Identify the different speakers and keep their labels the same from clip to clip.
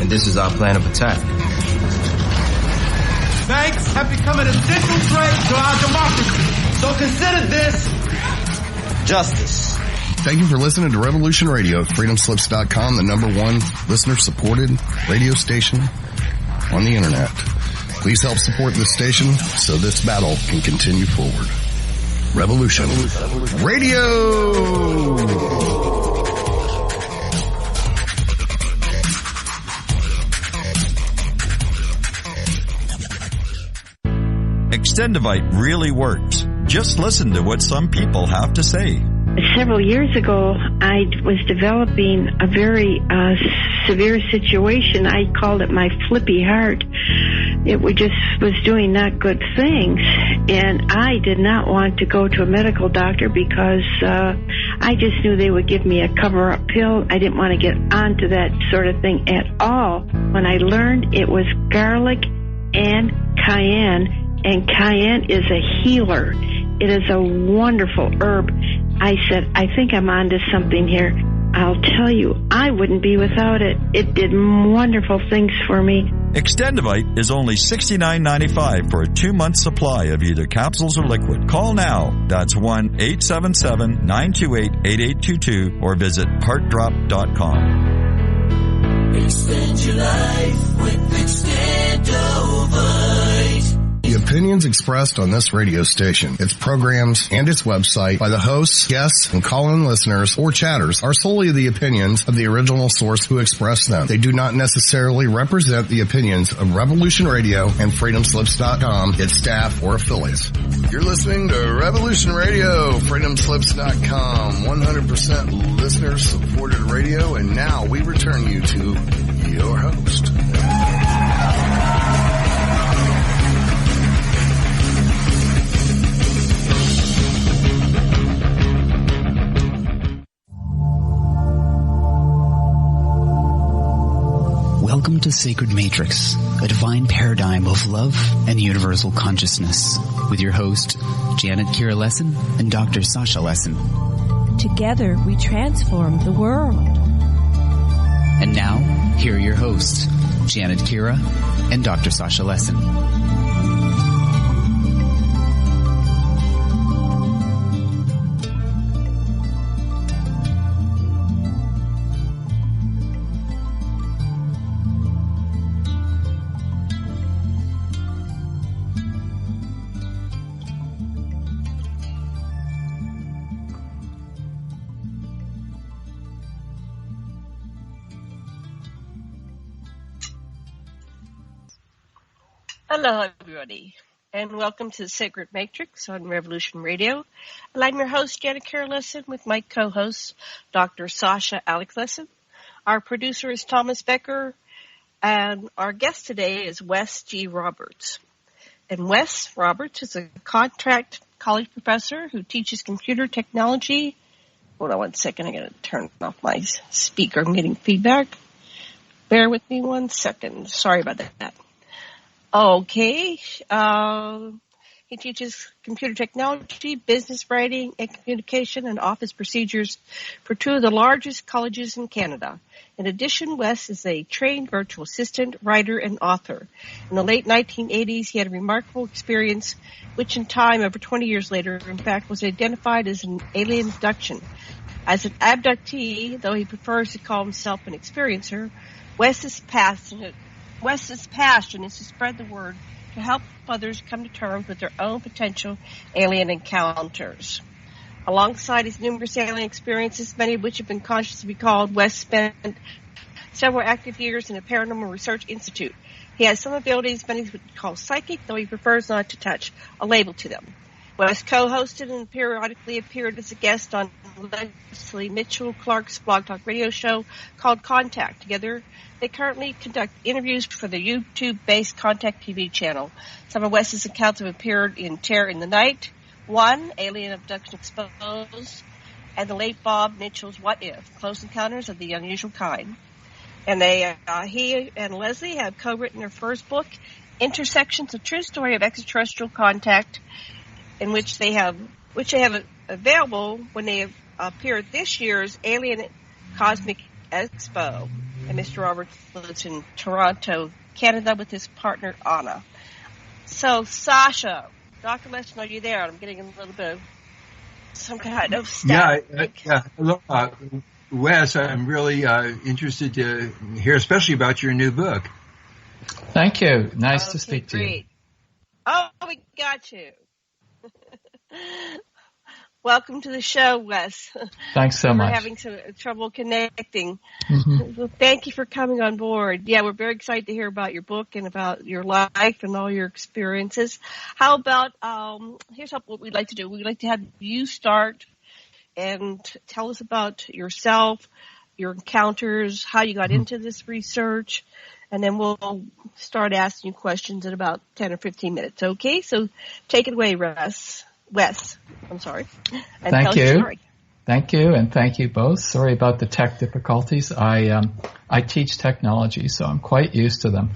Speaker 1: and this is our plan of attack.
Speaker 2: Banks have become an essential threat to our democracy. So consider this justice.
Speaker 3: Thank you for listening to Revolution Radio, freedomslips.com, the #1 listener-supported radio station on the internet. Please help support this station so this battle can continue forward. Revolution Radio!
Speaker 4: Extendivite really works. Just listen to what some people have to say.
Speaker 5: Several years ago, I was developing a very severe situation. I called it my flippy heart. It just was doing not good things, and I did not want to go to a medical doctor because I just knew they would give me a cover-up pill. I didn't want to get onto that sort of thing at all. When I learned it was garlic and cayenne is a healer. It is a wonderful herb. I said, I think I'm onto something here. I'll tell you, I wouldn't be without it. It did wonderful things for me.
Speaker 4: Extendivite is only $69.95 for a 2-month supply of either capsules or liquid. Call now. That's 1-877-928-8822 or visit heartdrop.com.
Speaker 6: Extend your life with Extendivite.
Speaker 3: The opinions expressed on this radio station, its programs, and its website by the hosts, guests, and call-in listeners or chatters are solely the opinions of the original source who expressed them. They do not necessarily represent the opinions of Revolution Radio and freedomslips.com, its staff, or affiliates. You're listening to Revolution Radio, freedomslips.com, 100% listener-supported radio, and now we return you to your host.
Speaker 7: Welcome to Sacred Matrix, a divine paradigm of love and universal consciousness, with your host, Janet Kira Lessin and Dr. Sasha Lessin.
Speaker 8: Together, we transform the world.
Speaker 7: And now, here are your hosts, Janet Kira and Dr. Sasha Lessin.
Speaker 9: Hello, everybody, and welcome to the Sacred Matrix on Revolution Radio. And I'm your host, Janet Kira Lessin, with my co-host, Dr. Sasha Alex Lessin. Our producer is Thomas Becker, and our guest today is Wes G. Roberts. And Wes Roberts is a contract college professor who teaches computer technology. Hold on one second, I gotta turn off my speaker. I'm getting feedback. Bear with me 1 second. Sorry about that. Okay. He teaches computer technology, business writing, and communication, and office procedures for 2 of the largest colleges in Canada. In addition, Wes is a trained virtual assistant, writer, and author. In the late 1980s, he had a remarkable experience, which in time, over 20 years later, in fact, was identified as an alien abduction. As an abductee, though he prefers to call himself an experiencer, Wes's passion is to spread the word to help others come to terms with their own potential alien encounters. Alongside his numerous alien experiences, many of which have been consciously recalled, Wes spent several active years in a paranormal research institute. He has some abilities many would call psychic, though he prefers not to attach a label to them. Wes co-hosted and periodically appeared as a guest on Lesley Mitchell-Clarke's BlogTalkRadio show called Contact. Together, they currently conduct interviews for the YouTube-based Contact TV channel. Some of Wes's accounts have appeared in Terror in the Night, 1, Alien Abduction Exposed, and the late Bob Mitchell's What If, Close Encounters of the Unusual Kind. And he and Lesley have co-written their first book, Intersections, a True Story of Extraterrestrial Contact, in which they have available when they appear at this year's Alien Cosmic Expo. And Mr. Roberts lives in Toronto, Canada, with his partner, Anna. So, Sasha, Dr. Lessin, are you there? I'm getting a little bit of some kind of static.
Speaker 1: Yeah. Look, Wes, I'm really interested to hear, especially about your new book.
Speaker 10: Thank you. Nice to speak to you.
Speaker 9: Oh, we got you. Welcome to the show, Wes.
Speaker 10: Thanks so much.
Speaker 9: We're having some trouble connecting.
Speaker 10: Mm-hmm.
Speaker 9: Well, thank you for coming on board. Yeah, we're very excited to hear about your book and about your life and all your experiences. How about, here's what we'd like to do. We'd like to have you start and tell us about yourself, your encounters, how you got into this research, and then we'll start asking you questions in about 10 or 15 minutes. Okay? So take it away, Wes, I'm sorry. And
Speaker 10: thank
Speaker 9: tell
Speaker 10: you.
Speaker 9: Your story.
Speaker 10: Thank you, and thank you both. Sorry about the tech difficulties. I teach technology, so I'm quite used to them.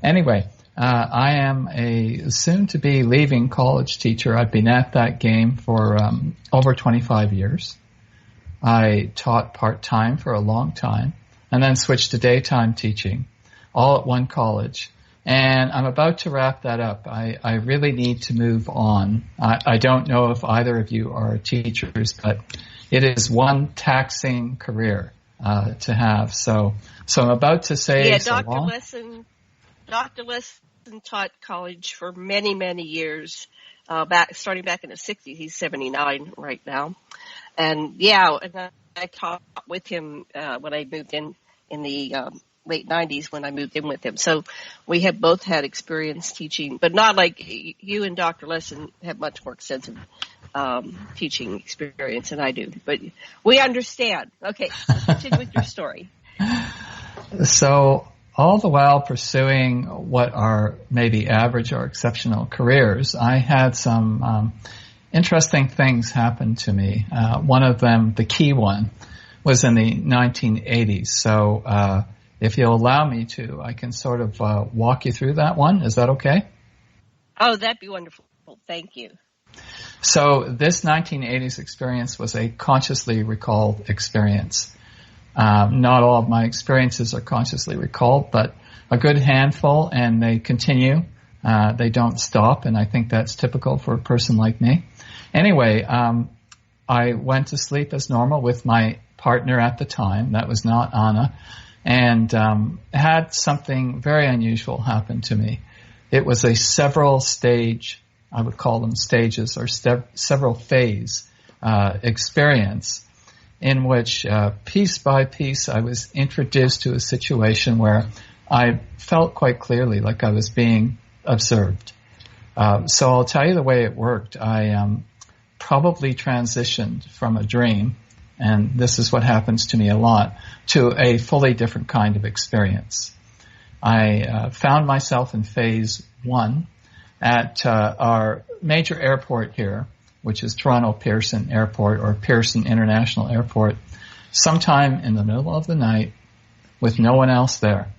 Speaker 10: Anyway, I am a soon-to-be leaving college teacher. I've been at that game for over 25 years. I taught part-time for a long time, and then switched to daytime teaching, all at one college. And I'm about to wrap that up. I really need to move on. I don't know if either of you are teachers, but it is one taxing career to have. So I'm about to say
Speaker 9: Dr. Lessin taught college for many, many years, starting back in the 60s. He's 79 right now. And I taught with him when I moved in the late 90s when I moved in with him. So we have both had experience teaching, but not like you and Dr. Lessin have much more extensive teaching experience than I do. But we understand. Okay, continue with your story.
Speaker 10: So all the while pursuing what are maybe average or exceptional careers, I had some interesting things happen to me. One of them, the key one, was in the 1980s. So if you'll allow me to, I can sort of walk you through that one. Is that okay?
Speaker 9: Oh, that'd be wonderful. Thank you.
Speaker 10: So this 1980s experience was a consciously recalled experience. Not all of my experiences are consciously recalled, but a good handful, and they continue. They don't stop, and I think that's typical for a person like me. Anyway, I went to sleep as normal with my partner at the time. That was not Anna. And had something very unusual happen to me. It was a several stage, I would call them stages, or several phase experience in which piece by piece I was introduced to a situation where I felt quite clearly like I was being observed. So I'll tell you the way it worked. I probably transitioned from a dream, and this is what happens to me a lot, to a fully different kind of experience. I found myself in phase 1 at our major airport here, which is Toronto Pearson Airport or Pearson International Airport, sometime in the middle of the night with no one else there.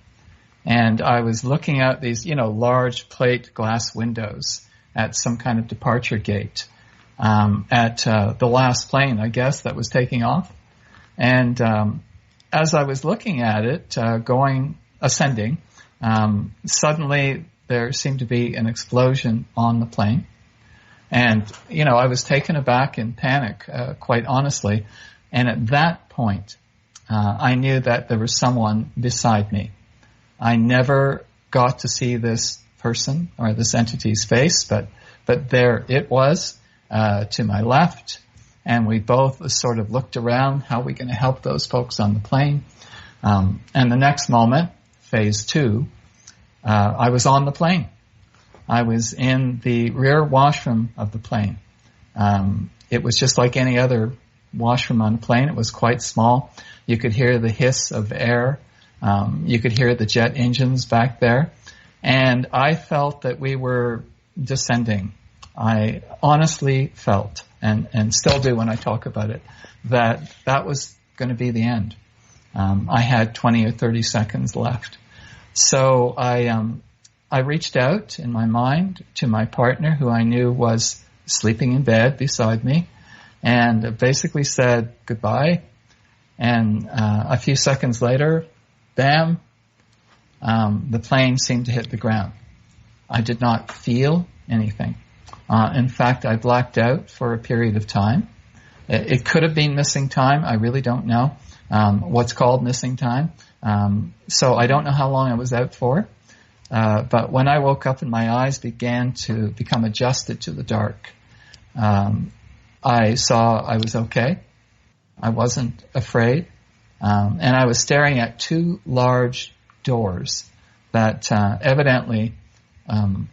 Speaker 10: And I was looking out these, large plate glass windows at some kind of departure gate. At the last plane, I guess, that was taking off. And as I was looking at it, ascending, suddenly there seemed to be an explosion on the plane. And, I was taken aback in panic, quite honestly. And at that point, I knew that there was someone beside me. I never got to see this person or this entity's face, but there it was. To my left, and we both sort of looked around, how are we going to help those folks on the plane? And the next moment, phase 2, I was on the plane. I was in the rear washroom of the plane. It was just like any other washroom on a plane. It was quite small. You could hear the hiss of air. You could hear the jet engines back there. And I felt that we were descending. I honestly felt, and still do when I talk about it, that was going to be the end. I had 20 or 30 seconds left. So I reached out in my mind to my partner, who I knew was sleeping in bed beside me, and basically said goodbye. And a few seconds later, bam, the plane seemed to hit the ground. I did not feel anything. In fact, I blacked out for a period of time. It could have been missing time. I really don't know what's called missing time. So I don't know how long I was out for. But when I woke up and my eyes began to become adjusted to the dark, I saw I was okay. I wasn't afraid. And I was staring at two large doors that evidently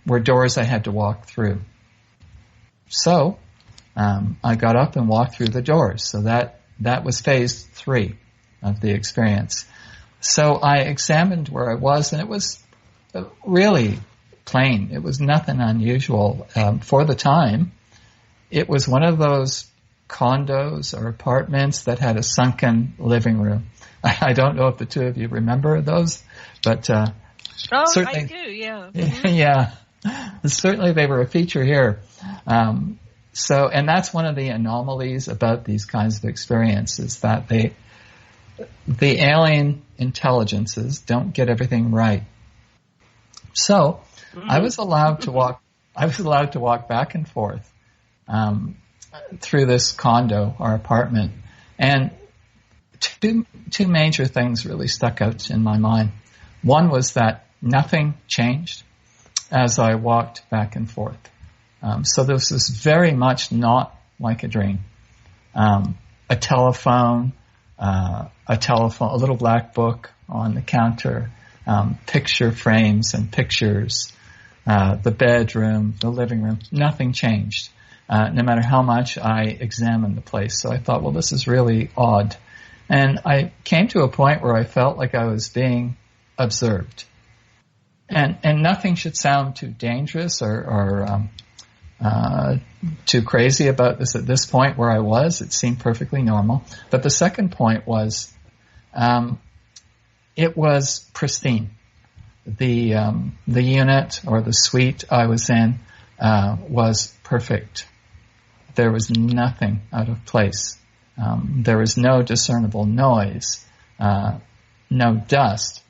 Speaker 10: were doors I had to walk through. So I got up and walked through the doors. So that was phase 3 of the experience. So I examined where I was, and it was really plain. It was nothing unusual. For the time, it was one of those condos or apartments that had a sunken living room. I don't know if the two of you remember those, but certainly,
Speaker 9: I do, yeah.
Speaker 10: Yeah, certainly they were a feature here. So, and that's one of the anomalies about these kinds of experiences, that the alien intelligences don't get everything right. So, I was allowed to walk back and forth through this condo or apartment, and two major things really stuck out in my mind. One was that nothing changed as I walked back and forth. So this was very much not like a dream. A telephone, a little black book on the counter, picture frames and pictures, the bedroom, the living room, nothing changed, no matter how much I examined the place. So I thought, well, this is really odd. And I came to a point where I felt like I was being observed. And nothing should sound too dangerous or too crazy about this at this point where I was. It seemed perfectly normal. But the second point was, it was pristine. The unit or the suite I was in was perfect. There was nothing out of place. There was no discernible noise, no dust,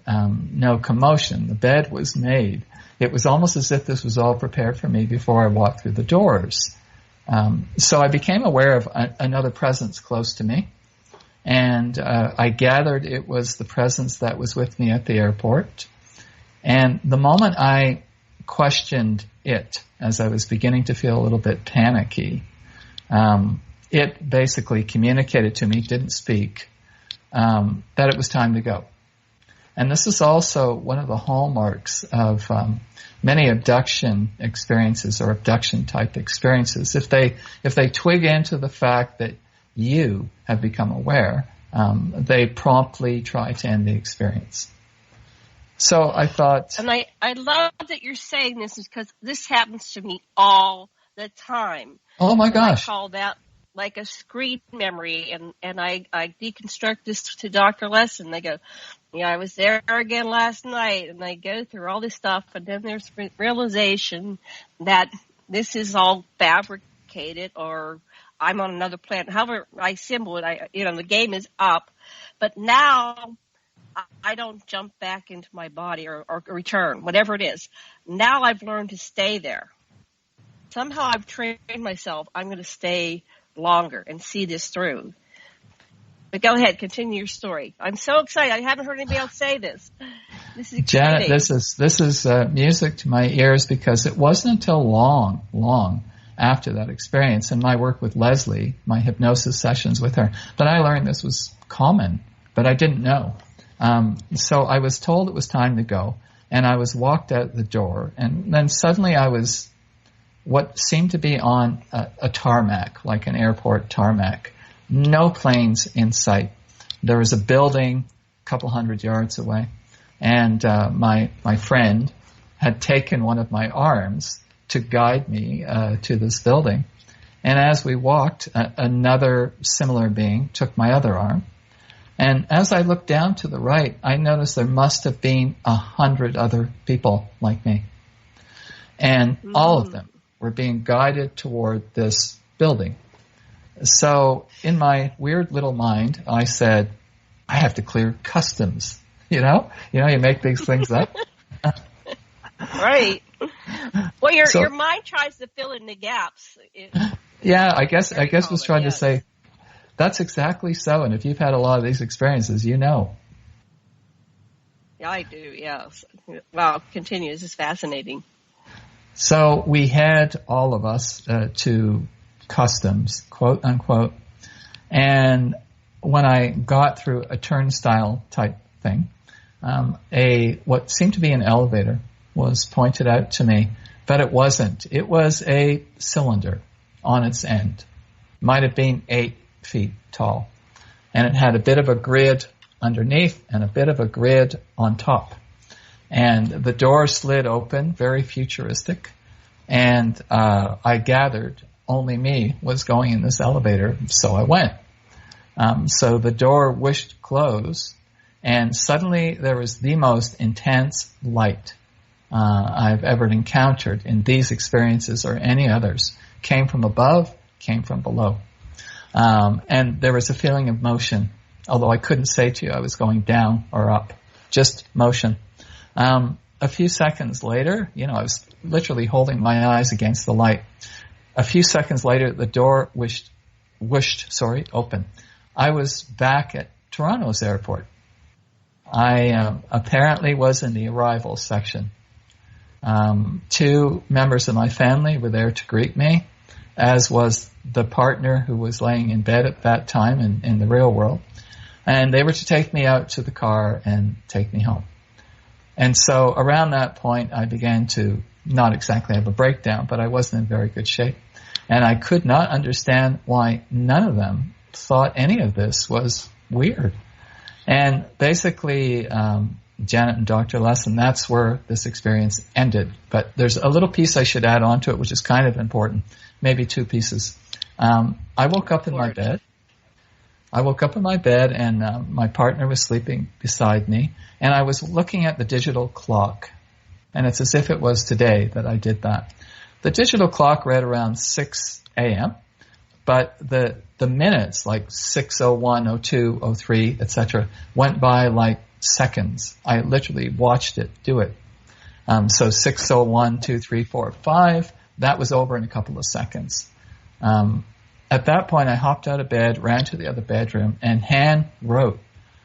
Speaker 10: no commotion. The bed was made. It was almost as if this was all prepared for me before I walked through the doors. So I became aware of another presence close to me, and I gathered it was the presence that was with me at the airport. And the moment I questioned it, as I was beginning to feel a little bit panicky, it basically communicated to me, didn't speak, that it was time to go. And this is also one of the hallmarks of many abduction experiences or abduction type experiences. If they twig into the fact that you have become aware, they promptly try to end the experience. So I thought...
Speaker 9: And I love that you're saying this, because this happens to me all the time.
Speaker 10: Oh my gosh.
Speaker 9: I call that like a screen memory, and I deconstruct this to Dr. Lessin. They go, yeah, I was there again last night, and they go through all this stuff, and then there's realization that this is all fabricated, or I'm on another planet. However I symbol it, the game is up. But now I don't jump back into my body or return, whatever it is. Now I've learned to stay there. Somehow I've trained myself. I'm going to stay longer and see this through. But go ahead, continue your story. I'm so excited. I haven't heard anybody else say this. This is exciting.
Speaker 10: Janet, this is music to my ears, because it wasn't until long after that experience and my work with Lesley, my hypnosis sessions with her, that I learned this was common, but I didn't know. So I was told it was time to go, and I was walked out the door, and then suddenly I was what seemed to be on a tarmac, like an airport tarmac. No planes in sight. There was a building a couple hundred yards away, and my friend had taken one of my arms to guide me to this building. And as we walked, another similar being took my other arm. And as I looked down to the right, I noticed there must have been 100 other people like me. And all of them were being guided toward this building. So in my weird little mind, I said, I have to clear customs. You make these things up.
Speaker 9: Right. Well, your mind tries to fill in the gaps.
Speaker 10: I guess was trying to say, that's exactly so. And if you've had a lot of these experiences, you know.
Speaker 9: Yeah, I do, yes. Wow, continue. This is fascinating.
Speaker 10: So we had all of us to customs, quote unquote. And when I got through a turnstile type thing, what seemed to be an elevator was pointed out to me, but it wasn't. It was a cylinder on its end. Might have been 8 feet tall. And it had a bit of a grid underneath and a bit of a grid on top. And the door slid open, very futuristic. And I gathered only me was going in this elevator, so I went. So the door whished closed, and suddenly there was the most intense light I've ever encountered in these experiences or any others. Came from above, came from below. And there was a feeling of motion, although I couldn't say to you I was going down or up, just motion. A few seconds later, I was literally holding my eyes against the light. A few seconds later, the door whished open. I was back at Toronto's airport. I apparently was in the arrival section. 2 members of my family were there to greet me, as was the partner who was laying in bed at that time in the real world. And they were to take me out to the car and take me home. And so around that point, I began to not exactly have a breakdown, but I wasn't in very good shape. And I could not understand why none of them thought any of this was weird. And basically, Janet and Dr. Lessin, that's where this experience ended. But there's a little piece I should add on to it, which is kind of important, maybe 2 pieces. I woke up in my bed. And my partner was sleeping beside me, and I was looking at the digital clock. And it's as if it was today that I did that. The digital clock read around 6 a.m., but the minutes, like 6:01, 02, 03, etc., went by like seconds. I literally watched it do it. So 6:01, 2, 3, 4, 5, that was over in a couple of seconds. At that point, I hopped out of bed, ran to the other bedroom, and hand wrote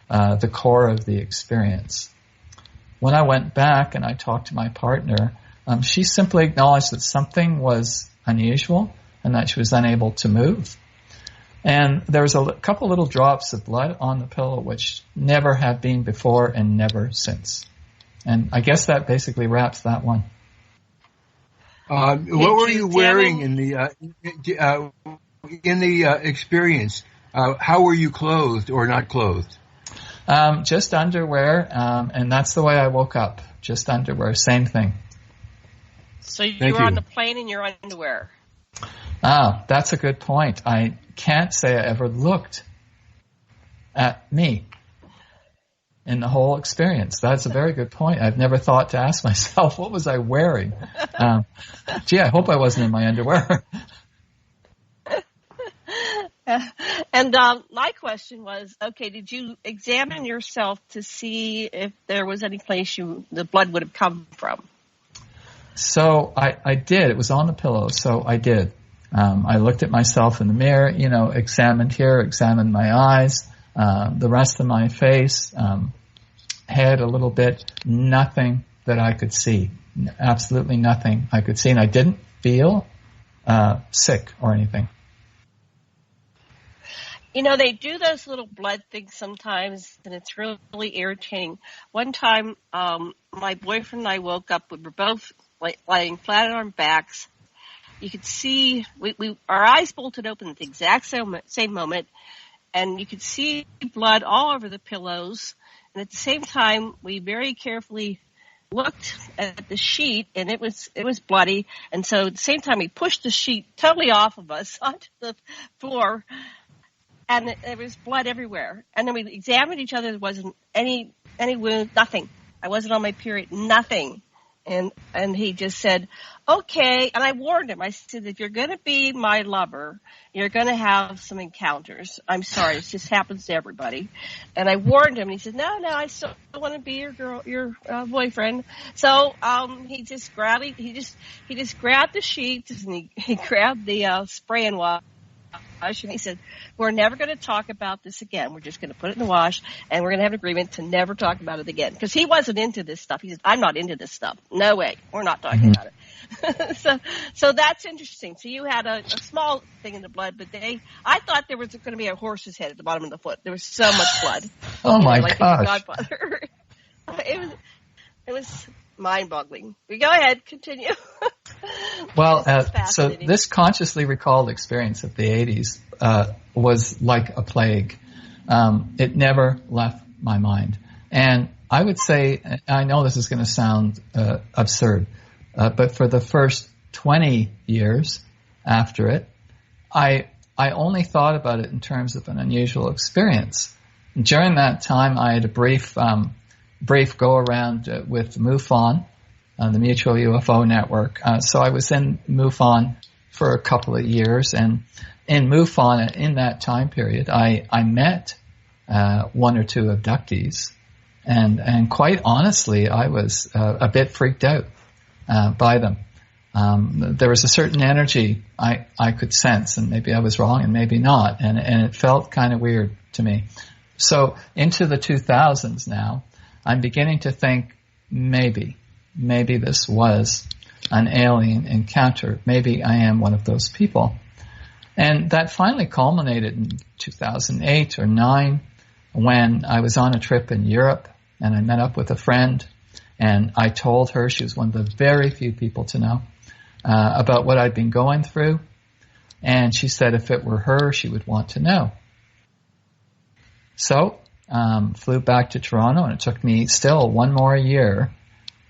Speaker 10: the core of the experience. When I went back and I talked to my partner, she simply acknowledged that something was unusual and that she was unable to move. And there was a couple little drops of blood on the pillow, which never have been before and never since. And I guess that basically wraps that one.
Speaker 1: What were you wearing in the experience? How were you clothed or not clothed?
Speaker 10: Just underwear, and that's the way I woke up. Just underwear, same thing.
Speaker 9: So you were on the plane in your underwear?
Speaker 10: That's a good point. I can't say I ever looked at me in the whole experience. That's a very good point. I've never thought to ask myself, what was I wearing? I hope I wasn't in my underwear.
Speaker 9: And my question was, okay, did you examine yourself to see if there was any place the blood would have come from?
Speaker 10: So I did. It was on the pillow, so I did. I looked at myself in the mirror, examined here, examined my eyes, the rest of my face, head a little bit, nothing that I could see. Absolutely nothing I could see. And I didn't feel sick or anything.
Speaker 9: They do those little blood things sometimes, and it's really irritating. One time, my boyfriend and I woke up. We were both lying flat on our backs. You could see our eyes bolted open at the exact same moment, and you could see blood all over the pillows. And at the same time, we very carefully looked at the sheet, and it was bloody. And so at the same time, we pushed the sheet totally off of us onto the floor. And there was blood everywhere. And then we examined each other. There wasn't any wound, nothing. I wasn't on my period, nothing. And he just said, okay. And I warned him. I said, if you're going to be my lover, you're going to have some encounters. I'm sorry. It just happens to everybody. And I warned him. And he said, no, I still want to be your boyfriend. So, he just grabbed the sheets and he grabbed the, spray and wash. And he said, we're never going to talk about this again. We're just going to put it in the wash, and we're going to have an agreement to never talk about it again. Because he wasn't into this stuff. He said, I'm not into this stuff. No way. We're not talking about it. So that's interesting. So you had a small thing in the blood, but I thought there was going to be a horse's head at the bottom of the foot. There was so much blood.
Speaker 10: Oh, my gosh.
Speaker 9: Godfather. It was mind-boggling. Go ahead. Continue.
Speaker 10: Well, so this consciously recalled experience of the 80s was like a plague. It never left my mind. And I would say, I know this is going to sound absurd, but for the first 20 years after it, I only thought about it in terms of an unusual experience. During that time, I had a brief go-around with MUFON, the Mutual UFO Network. So I was in MUFON for a couple of years, and in MUFON, in that time period, I met one or two abductees, and quite honestly, I was a bit freaked out by them. There was a certain energy I could sense, and maybe I was wrong and maybe not, and it felt kind of weird to me. So into the 2000s now, I'm beginning to think maybe this was an alien encounter. Maybe I am one of those people. And that finally culminated in 2008 or 9 when I was on a trip in Europe and I met up with a friend, and I told her, she was one of the very few people to know, about what I'd been going through. And she said if it were her, she would want to know. So, flew back to Toronto, and it took me still one more year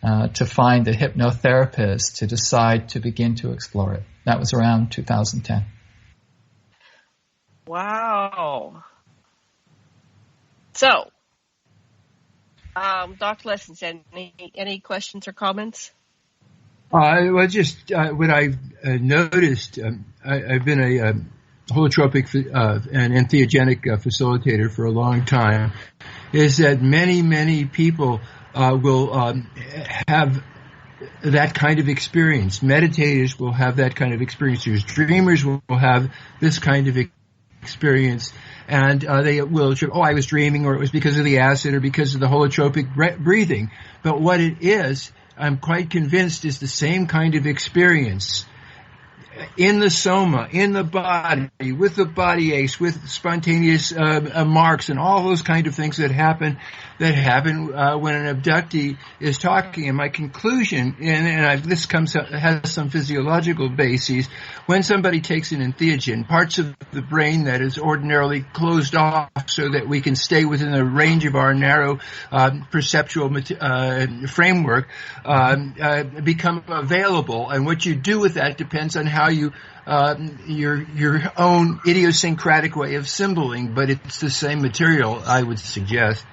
Speaker 10: to find a hypnotherapist to decide to begin to explore it. That was around 2010.
Speaker 9: Wow. So, Dr. Lessin, any questions or comments?
Speaker 1: Well, just what I've noticed, I've been a holotropic and entheogenic facilitator for a long time, is that many people will have that kind of experience. Meditators will have that kind of experience. Dreamers will have this kind of experience, and they will, I was dreaming, or it was because of the acid, or because of the holotropic breathing. But what it is, I'm quite convinced, is the same kind of experience in the soma, in the body, with the body aches, with spontaneous marks, and all those kind of things that happen when an abductee is talking. And my conclusion, this has some physiological bases, when somebody takes an entheogen, parts of the brain that is ordinarily closed off so that we can stay within the range of our narrow perceptual framework, become available. And what you do with that depends on how you your own idiosyncratic way of symboling, but it's the same material, I would suggest.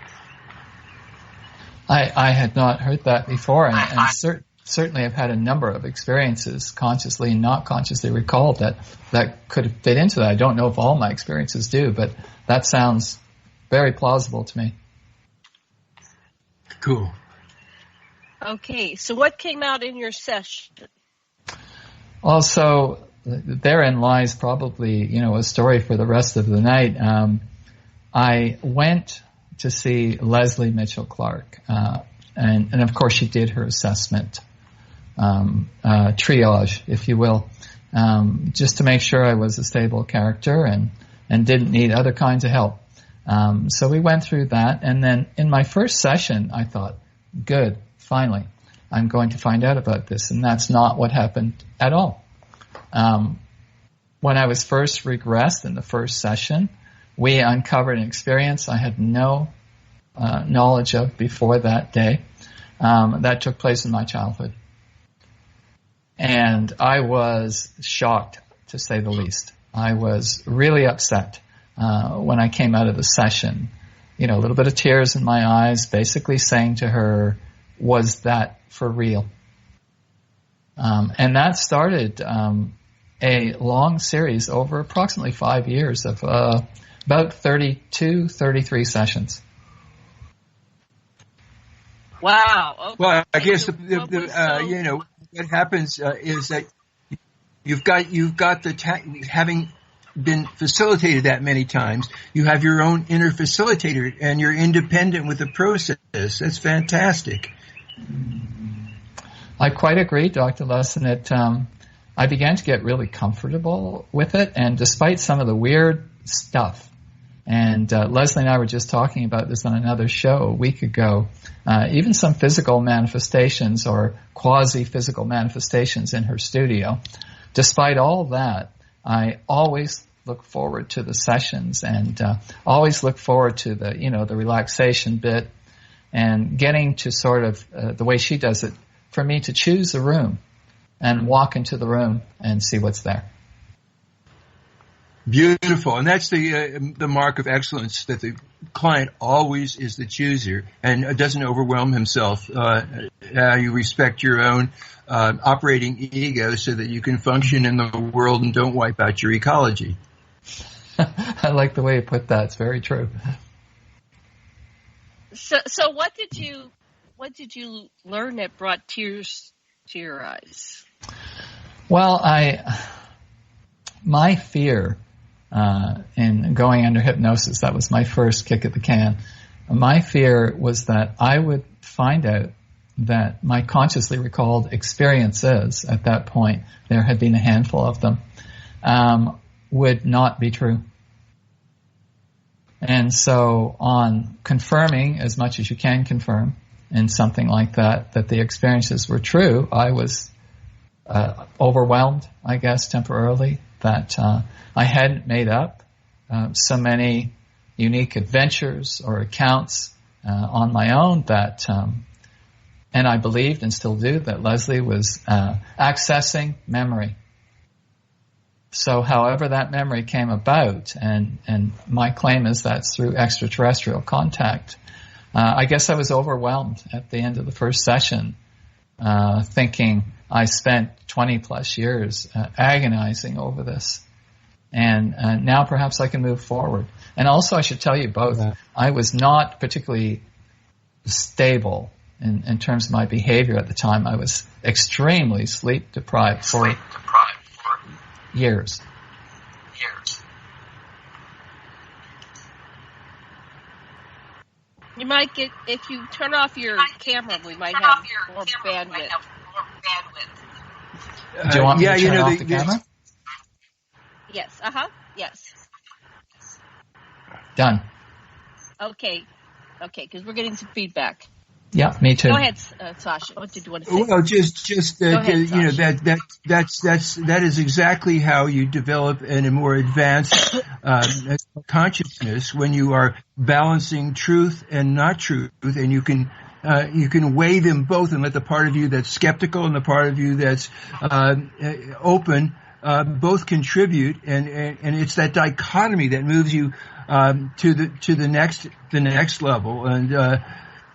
Speaker 10: I had not heard that before, and certainly I've had a number of experiences, consciously and not consciously recalled, that could fit into that. I don't know if all my experiences do, but that sounds very plausible to me.
Speaker 1: Cool.
Speaker 9: Okay, so what came out in your session?
Speaker 10: Well, so therein lies probably, a story for the rest of the night. I went to see Lesley Mitchell-Clarke, and of course she did her assessment, triage, if you will, just to make sure I was a stable character and didn't need other kinds of help. So we went through that, and then in my first session, I thought, good, finally, I'm going to find out about this, and that's not what happened at all. When I was first regressed in the first session, we uncovered an experience I had no knowledge of before that day. That took place in my childhood. And I was shocked, to say the least. I was really upset when I came out of the session. A little bit of tears in my eyes, basically saying to her, was that for real? And that started a long series over approximately 5 years of about 32, 33 sessions.
Speaker 9: Wow. Okay.
Speaker 1: Well, I guess you know, what happens is that you've got having been facilitated that many times, you have your own inner facilitator, and you're independent with the process. That's fantastic.
Speaker 10: I quite agree, Dr. Lessin. I began to get really comfortable with it, and despite some of the weird stuff, and Lesley and I were just talking about this on another show a week ago, even some physical manifestations or quasi-physical manifestations in her studio. Despite all that, I always look forward to the sessions and always look forward to the relaxation bit and getting to sort of the way she does it, for me to choose a room and walk into the room and see what's there.
Speaker 1: Beautiful. And that's the mark of excellence, that the client always is the chooser and doesn't overwhelm himself. You respect your own operating ego so that you can function in the world and don't wipe out your ecology.
Speaker 10: I like the way you put that. It's very true.
Speaker 9: So what did you learn that brought tears to your eyes?
Speaker 10: Well, my fear in going under hypnosis, that was my first kick at the can. My fear was that I would find out that my consciously recalled experiences at that point, there had been a handful of them, would not be true. And so on confirming, as much as you can confirm in something like that the experiences were true, I was overwhelmed, I guess, temporarily, that I hadn't made up so many unique adventures or accounts on my own that, and I believed and still do, that Lesley was accessing memory. So however that memory came about, and my claim is that's through extraterrestrial contact, I guess I was overwhelmed at the end of the first session, thinking I spent 20 plus years agonizing over this. And now perhaps I can move forward. And also I should tell you both, I was not particularly stable in terms of my behavior at the time. I was extremely sleep deprived for years.
Speaker 9: You might get, if you turn off your camera, we might have more bandwidth.
Speaker 10: Do you want me to turn off the camera?
Speaker 9: Yes. Yes.
Speaker 10: Done.
Speaker 9: Okay, because we're getting some feedback.
Speaker 10: Yeah, me too.
Speaker 9: Go ahead, Sasha. What did you want to say?
Speaker 1: Well, just ahead, that is exactly how you develop a more advanced consciousness, when you are balancing truth and not truth, and you can weigh them both and let the part of you that's skeptical and the part of you that's open both contribute, and it's that dichotomy that moves you to the next level, and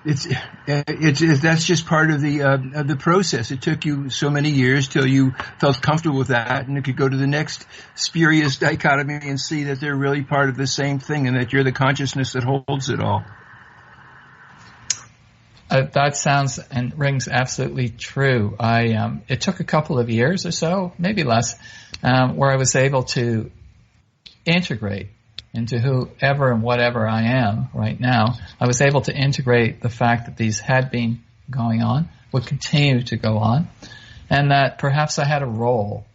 Speaker 1: it's that's just part of the process. It took you so many years till you felt comfortable with that, and you could go to the next spurious dichotomy and see that they're really part of the same thing, and that you're the consciousness that holds it all.
Speaker 10: That sounds and rings absolutely true. It took a couple of years or so, maybe less, where I was able to integrate into whoever and whatever I am right now. I was able to integrate the fact that these had been going on, would continue to go on, and that perhaps I had a role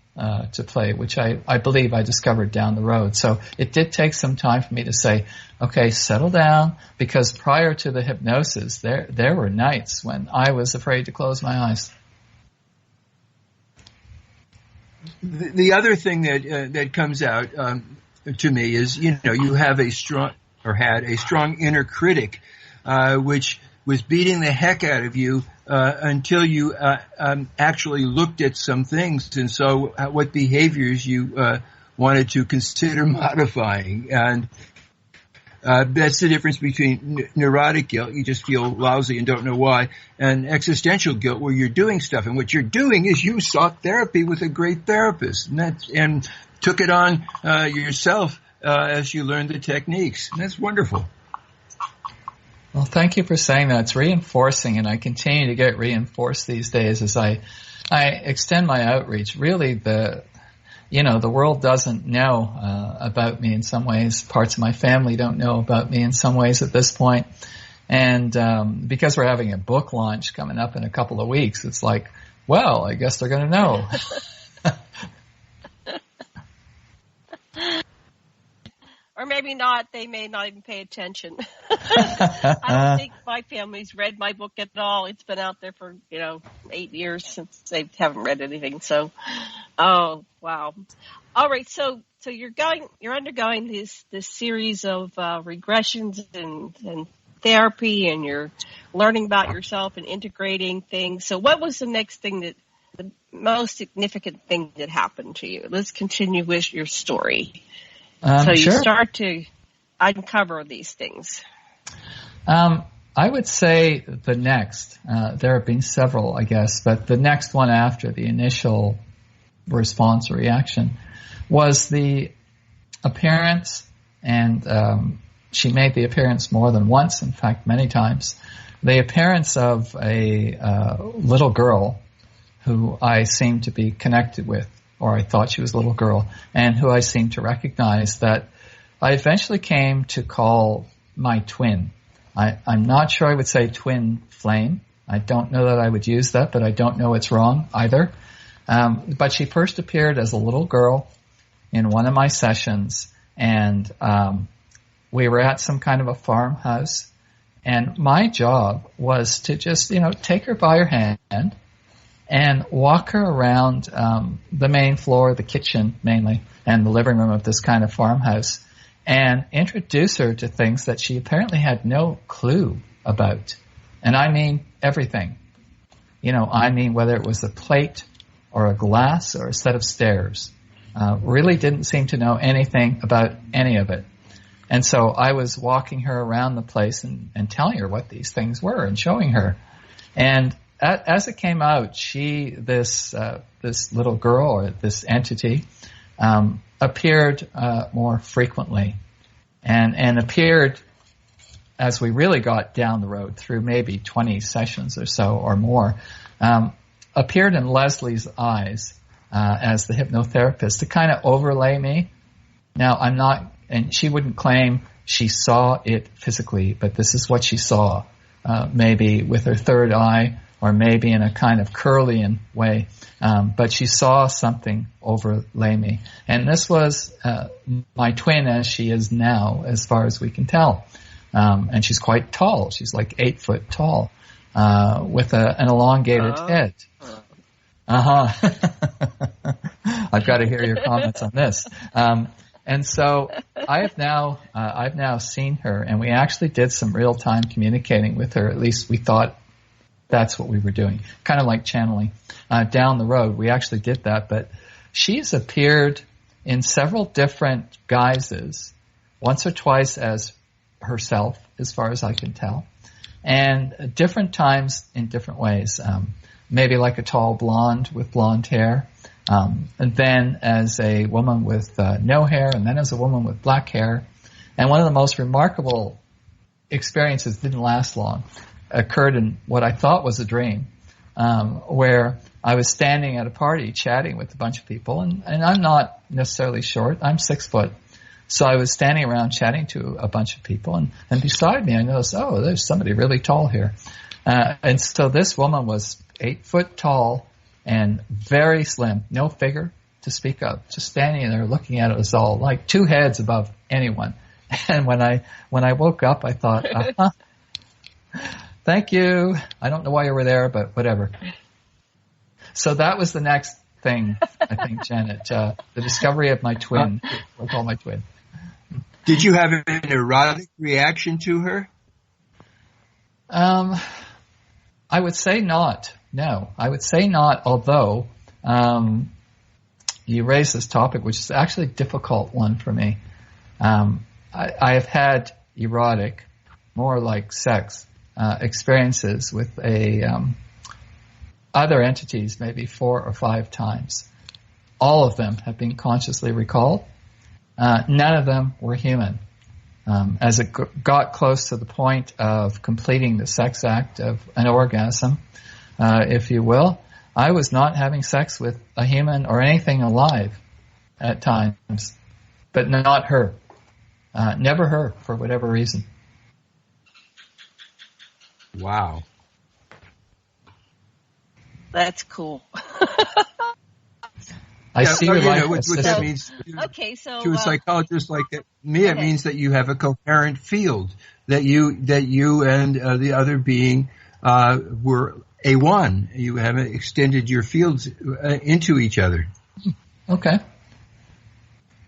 Speaker 10: to play, which I believe I discovered down the road. So it did take some time for me to say, okay, settle down, because prior to the hypnosis, there were nights when I was afraid to close my eyes.
Speaker 1: The other thing that comes out to me is, you have had a strong inner critic, which was beating the heck out of you until you actually looked at some things and saw what behaviors you wanted to consider modifying. And That's the difference between neurotic guilt, you just feel lousy and don't know why, and existential guilt, where you're doing stuff. And what you're doing is you sought therapy with a great therapist and took it on yourself as you learned the techniques. And that's wonderful.
Speaker 10: Well, thank you for saying that. It's reinforcing, and I continue to get reinforced these days as I extend my outreach. Really, the world doesn't know about me in some ways. Parts of my family don't know about me in some ways at this point. And because we're having a book launch coming up in a couple of weeks, it's like, well, I guess they're going to know.
Speaker 9: Or maybe not. They may not even pay attention. I don't think my family's read my book at all. It's been out there for, 8 years since they haven't read anything. So, oh, wow. All right. So you're undergoing this series of regressions and therapy, and you're learning about yourself and integrating things. So what was the next thing the most significant thing that happened to you? Let's continue with your story. So you start to uncover these things.
Speaker 10: I would say the next, there have been several, I guess, but the next one after the initial response or reaction was the appearance, and she made the appearance more than once, in fact, many times, the appearance of a little girl who I seemed to be connected with, or I thought she was a little girl, and who I seemed to recognize, that I eventually came to call my twin. I'm not sure I would say twin flame. I don't know that I would use that, but I don't know it's wrong either. But she first appeared as a little girl in one of my sessions, and we were at some kind of a farmhouse, and my job was to just, take her by her hand and walk her around the main floor, the kitchen mainly, and the living room of this kind of farmhouse, and introduce her to things that she apparently had no clue about. And I mean everything. Whether it was a plate or a glass or a set of stairs. Really didn't seem to know anything about any of it. And so I was walking her around the place and telling her what these things were and showing her. And as it came out, this little girl, or this entity, appeared more frequently, and appeared as we really got down the road through maybe 20 sessions or so or more, appeared in Lesley's eyes as the hypnotherapist to kind of overlay me. Now, I'm not, and she wouldn't claim she saw it physically, but this is what she saw, maybe with her third eye, or maybe in a kind of Curlian way. But she saw something overlay me. And this was my twin as she is now, as far as we can tell. And she's quite tall. She's like 8 foot tall, with an elongated head. Uh-huh. I've got to hear your comments on this. And so I've now seen her, and we actually did some real-time communicating with her. At least we thought that's what we were doing, kind of like channeling. Down the road, we actually did that, but she's appeared in several different guises, once or twice as herself, as far as I can tell, and different times in different ways. Maybe like a tall blonde with blonde hair, and then as a woman with no hair, and then as a woman with black hair. And one of the most remarkable experiences, didn't last long, occurred in what I thought was a dream, where I was standing at a party chatting with a bunch of people, and I'm not necessarily short, I'm 6 foot. So I was standing around chatting to a bunch of people, and beside me I noticed, oh, there's somebody really tall here. And so this woman was 8 foot tall and very slim, no figure to speak of, just standing there looking at us all, like 2 heads above anyone. And when I woke up, I thought, thank you. I don't know why you were there, but whatever. So that was the next thing, I think, Janet, the discovery of my twin. We'll call my twin.
Speaker 1: Did you have an erotic reaction to her?
Speaker 10: I would say not. No, I would say not, although you raised this topic, which is actually a difficult one for me. I have had erotic, more like sex experiences with other entities maybe 4 or 5 times. All of them have been consciously recalled. None of them were human. As it got close to the point of completing the sex act of an orgasm, if you will, I was not having sex with a human or anything alive at times, but not her. Never her, for whatever reason.
Speaker 1: Wow.
Speaker 9: That's cool.
Speaker 10: I see your life.
Speaker 1: What that means
Speaker 9: okay, so
Speaker 1: to a psychologist like me, it means that you have a coherent field, that you and the other being were a one. You haven't extended your fields into each other.
Speaker 10: Okay.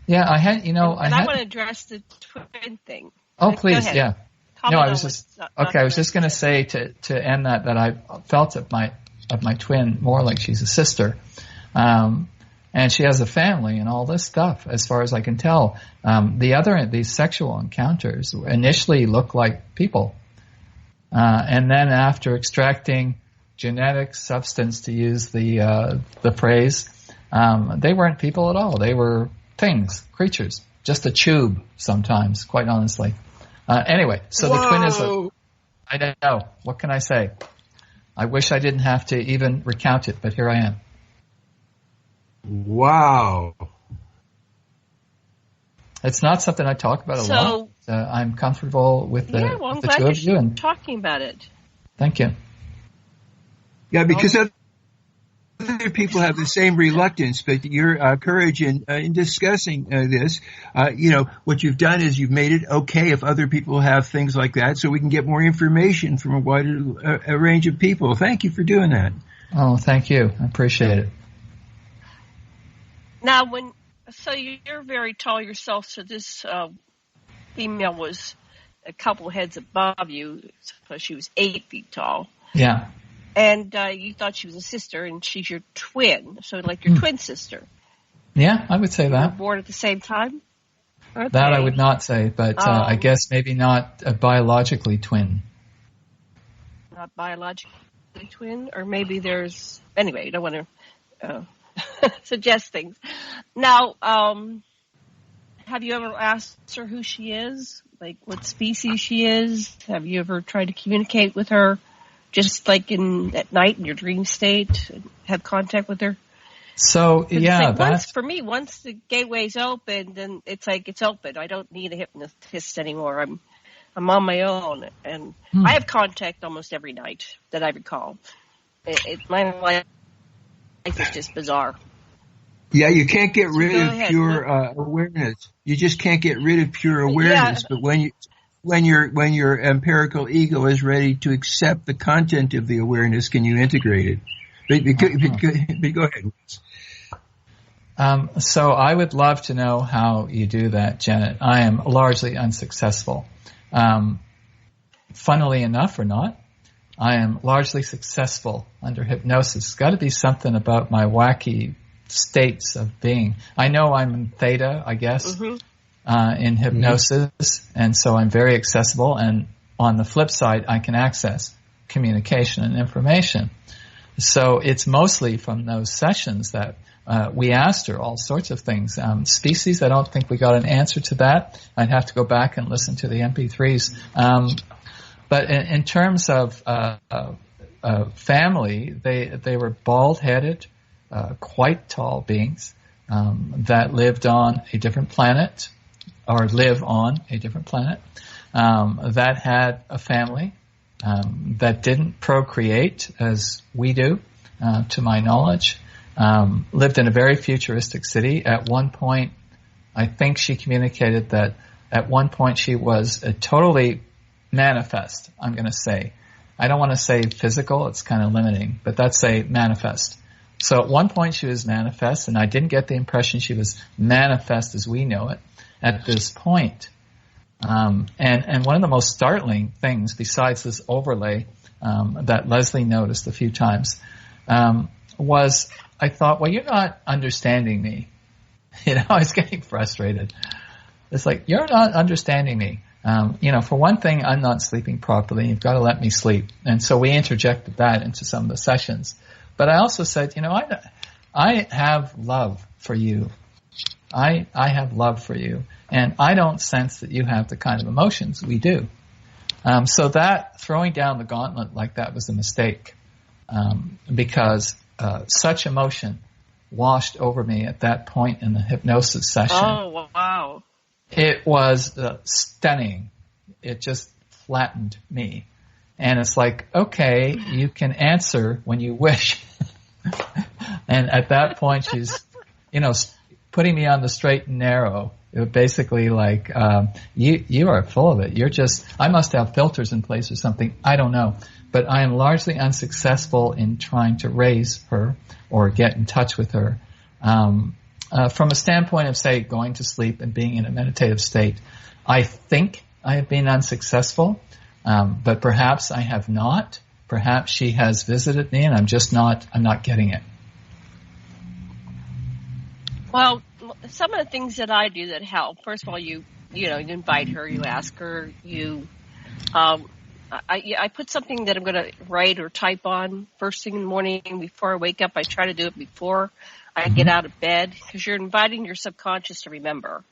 Speaker 10: Yeah, I had,
Speaker 9: I want to address the twin thing.
Speaker 10: Oh, please, yeah.
Speaker 9: Comment
Speaker 10: I was just going to say to end that I felt of my twin more like she's a sister, and she has a family and all this stuff. As far as I can tell, these sexual encounters initially look like people, and then after extracting genetic substance, to use the phrase, they weren't people at all. They were things, creatures, just a tube sometimes, quite honestly. Anyway, so
Speaker 1: Whoa.
Speaker 10: The twin is I don't know. What can I say? I wish I didn't have to even recount it, but here I am.
Speaker 1: Wow.
Speaker 10: It's not something I talk about a lot. I'm comfortable with the two of you. And
Speaker 9: talking about it.
Speaker 10: Thank you.
Speaker 1: Yeah, because other people have the same reluctance, but your courage in discussing this, what you've done is you've made it okay if other people have things like that, so we can get more information from a wider a range of people. Thank you for doing that.
Speaker 10: Oh, thank you. I appreciate it.
Speaker 9: Now, you're very tall yourself, so this female was a couple heads above you, so she was 8 feet tall.
Speaker 10: Yeah.
Speaker 9: And you thought she was a sister, and she's your twin, so like your twin sister.
Speaker 10: Yeah, I would say that.
Speaker 9: You were born at the same time? Okay.
Speaker 10: That I would not say, but I guess maybe not a biologically twin.
Speaker 9: Not biologically twin, or maybe there's... Anyway, you don't want to suggest things. Now, have you ever asked her who she is? Like what species she is? Have you ever tried to communicate with her? Just like at night in your dream state, and have contact with her.
Speaker 10: So yeah,
Speaker 9: once the gateway's open, then it's like it's open. I don't need a hypnotist anymore. I'm on my own, and I have contact almost every night that I recall. My life is just bizarre. Yeah,
Speaker 1: you can't get rid of pure awareness. You just can't get rid of pure awareness. Yeah. But when your empirical ego is ready to accept the content of the awareness, can you integrate it? But go ahead.
Speaker 10: So I would love to know how you do that, Janet. I am largely unsuccessful. Funnily enough or not, I am largely successful under hypnosis. It's got to be something about my wacky states of being. I know I'm in theta, I guess. Mm-hmm. In hypnosis, and so I'm very accessible, and on the flip side, I can access communication and information. So it's mostly from those sessions that we asked her all sorts of things. Species, I don't think we got an answer to that. I'd have to go back and listen to the MP3s. But in terms of family, they were bald-headed, quite tall beings that lived on a different planet, or live on a different planet, that had a family, that didn't procreate as we do, to my knowledge, lived in a very futuristic city. At one point, I think she communicated that at one point she was a totally manifest, I'm going to say. I don't want to say physical, it's kind of limiting, but that's a manifest. So at one point she was manifest, and I didn't get the impression she was manifest as we know it at this point. And one of the most startling things, besides this overlay that Lesley noticed a few times, was I thought, well, you're not understanding me. I was getting frustrated. It's like, you're not understanding me. For one thing, I'm not sleeping properly. You've got to let me sleep. And so we interjected that into some of the sessions. But I also said, I have love for you. I have love for you. And I don't sense that you have the kind of emotions we do. So that throwing down the gauntlet like that was a mistake, because such emotion washed over me at that point in the hypnosis session.
Speaker 9: Oh, wow.
Speaker 10: It was stunning. It just flattened me. And it's like, okay, you can answer when you wish. And at that point, she's, putting me on the straight and narrow. It was basically like, you are full of it. I must have filters in place or something. I don't know. But I am largely unsuccessful in trying to raise her or get in touch with her. From a standpoint of, say, going to sleep and being in a meditative state, I think I have been unsuccessful, but perhaps I have not. Perhaps she has visited me and I'm not getting it.
Speaker 9: Well, some of the things that I do that help, first of all, you invite her, you ask her, I put something that I'm going to write or type on first thing in the morning before I wake up. I try to do it before I get out of bed, because you're inviting your subconscious to remember.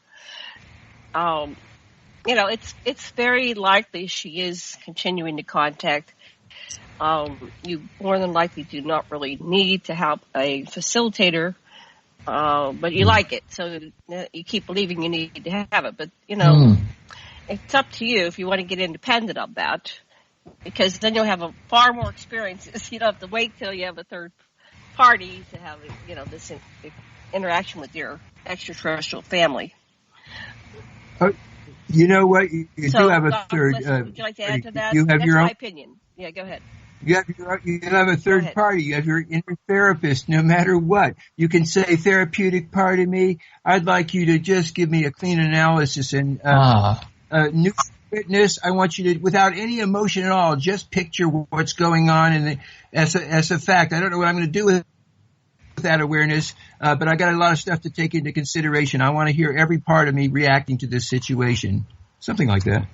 Speaker 9: It's very likely she is continuing to contact. You more than likely do not really need to have a facilitator, but you like it, so you keep believing you need to have it. But, it's up to you if you want to get independent of that, because then you'll have a far more experiences. You don't have to wait till you have a third party to have, this interaction with your extraterrestrial family.
Speaker 1: You know what? You do have a third.
Speaker 9: Would you like to add to that?
Speaker 1: That's
Speaker 9: my opinion. Yeah, go ahead.
Speaker 1: You have a third party. You have your inner therapist, no matter what. You can say, therapeutic part of me, I'd like you to just give me a clean analysis and new witness. I want you to, without any emotion at all, just picture what's going on and as a fact. I don't know what I'm going to do with that awareness, but I got a lot of stuff to take into consideration. I want to hear every part of me reacting to this situation. Something like that.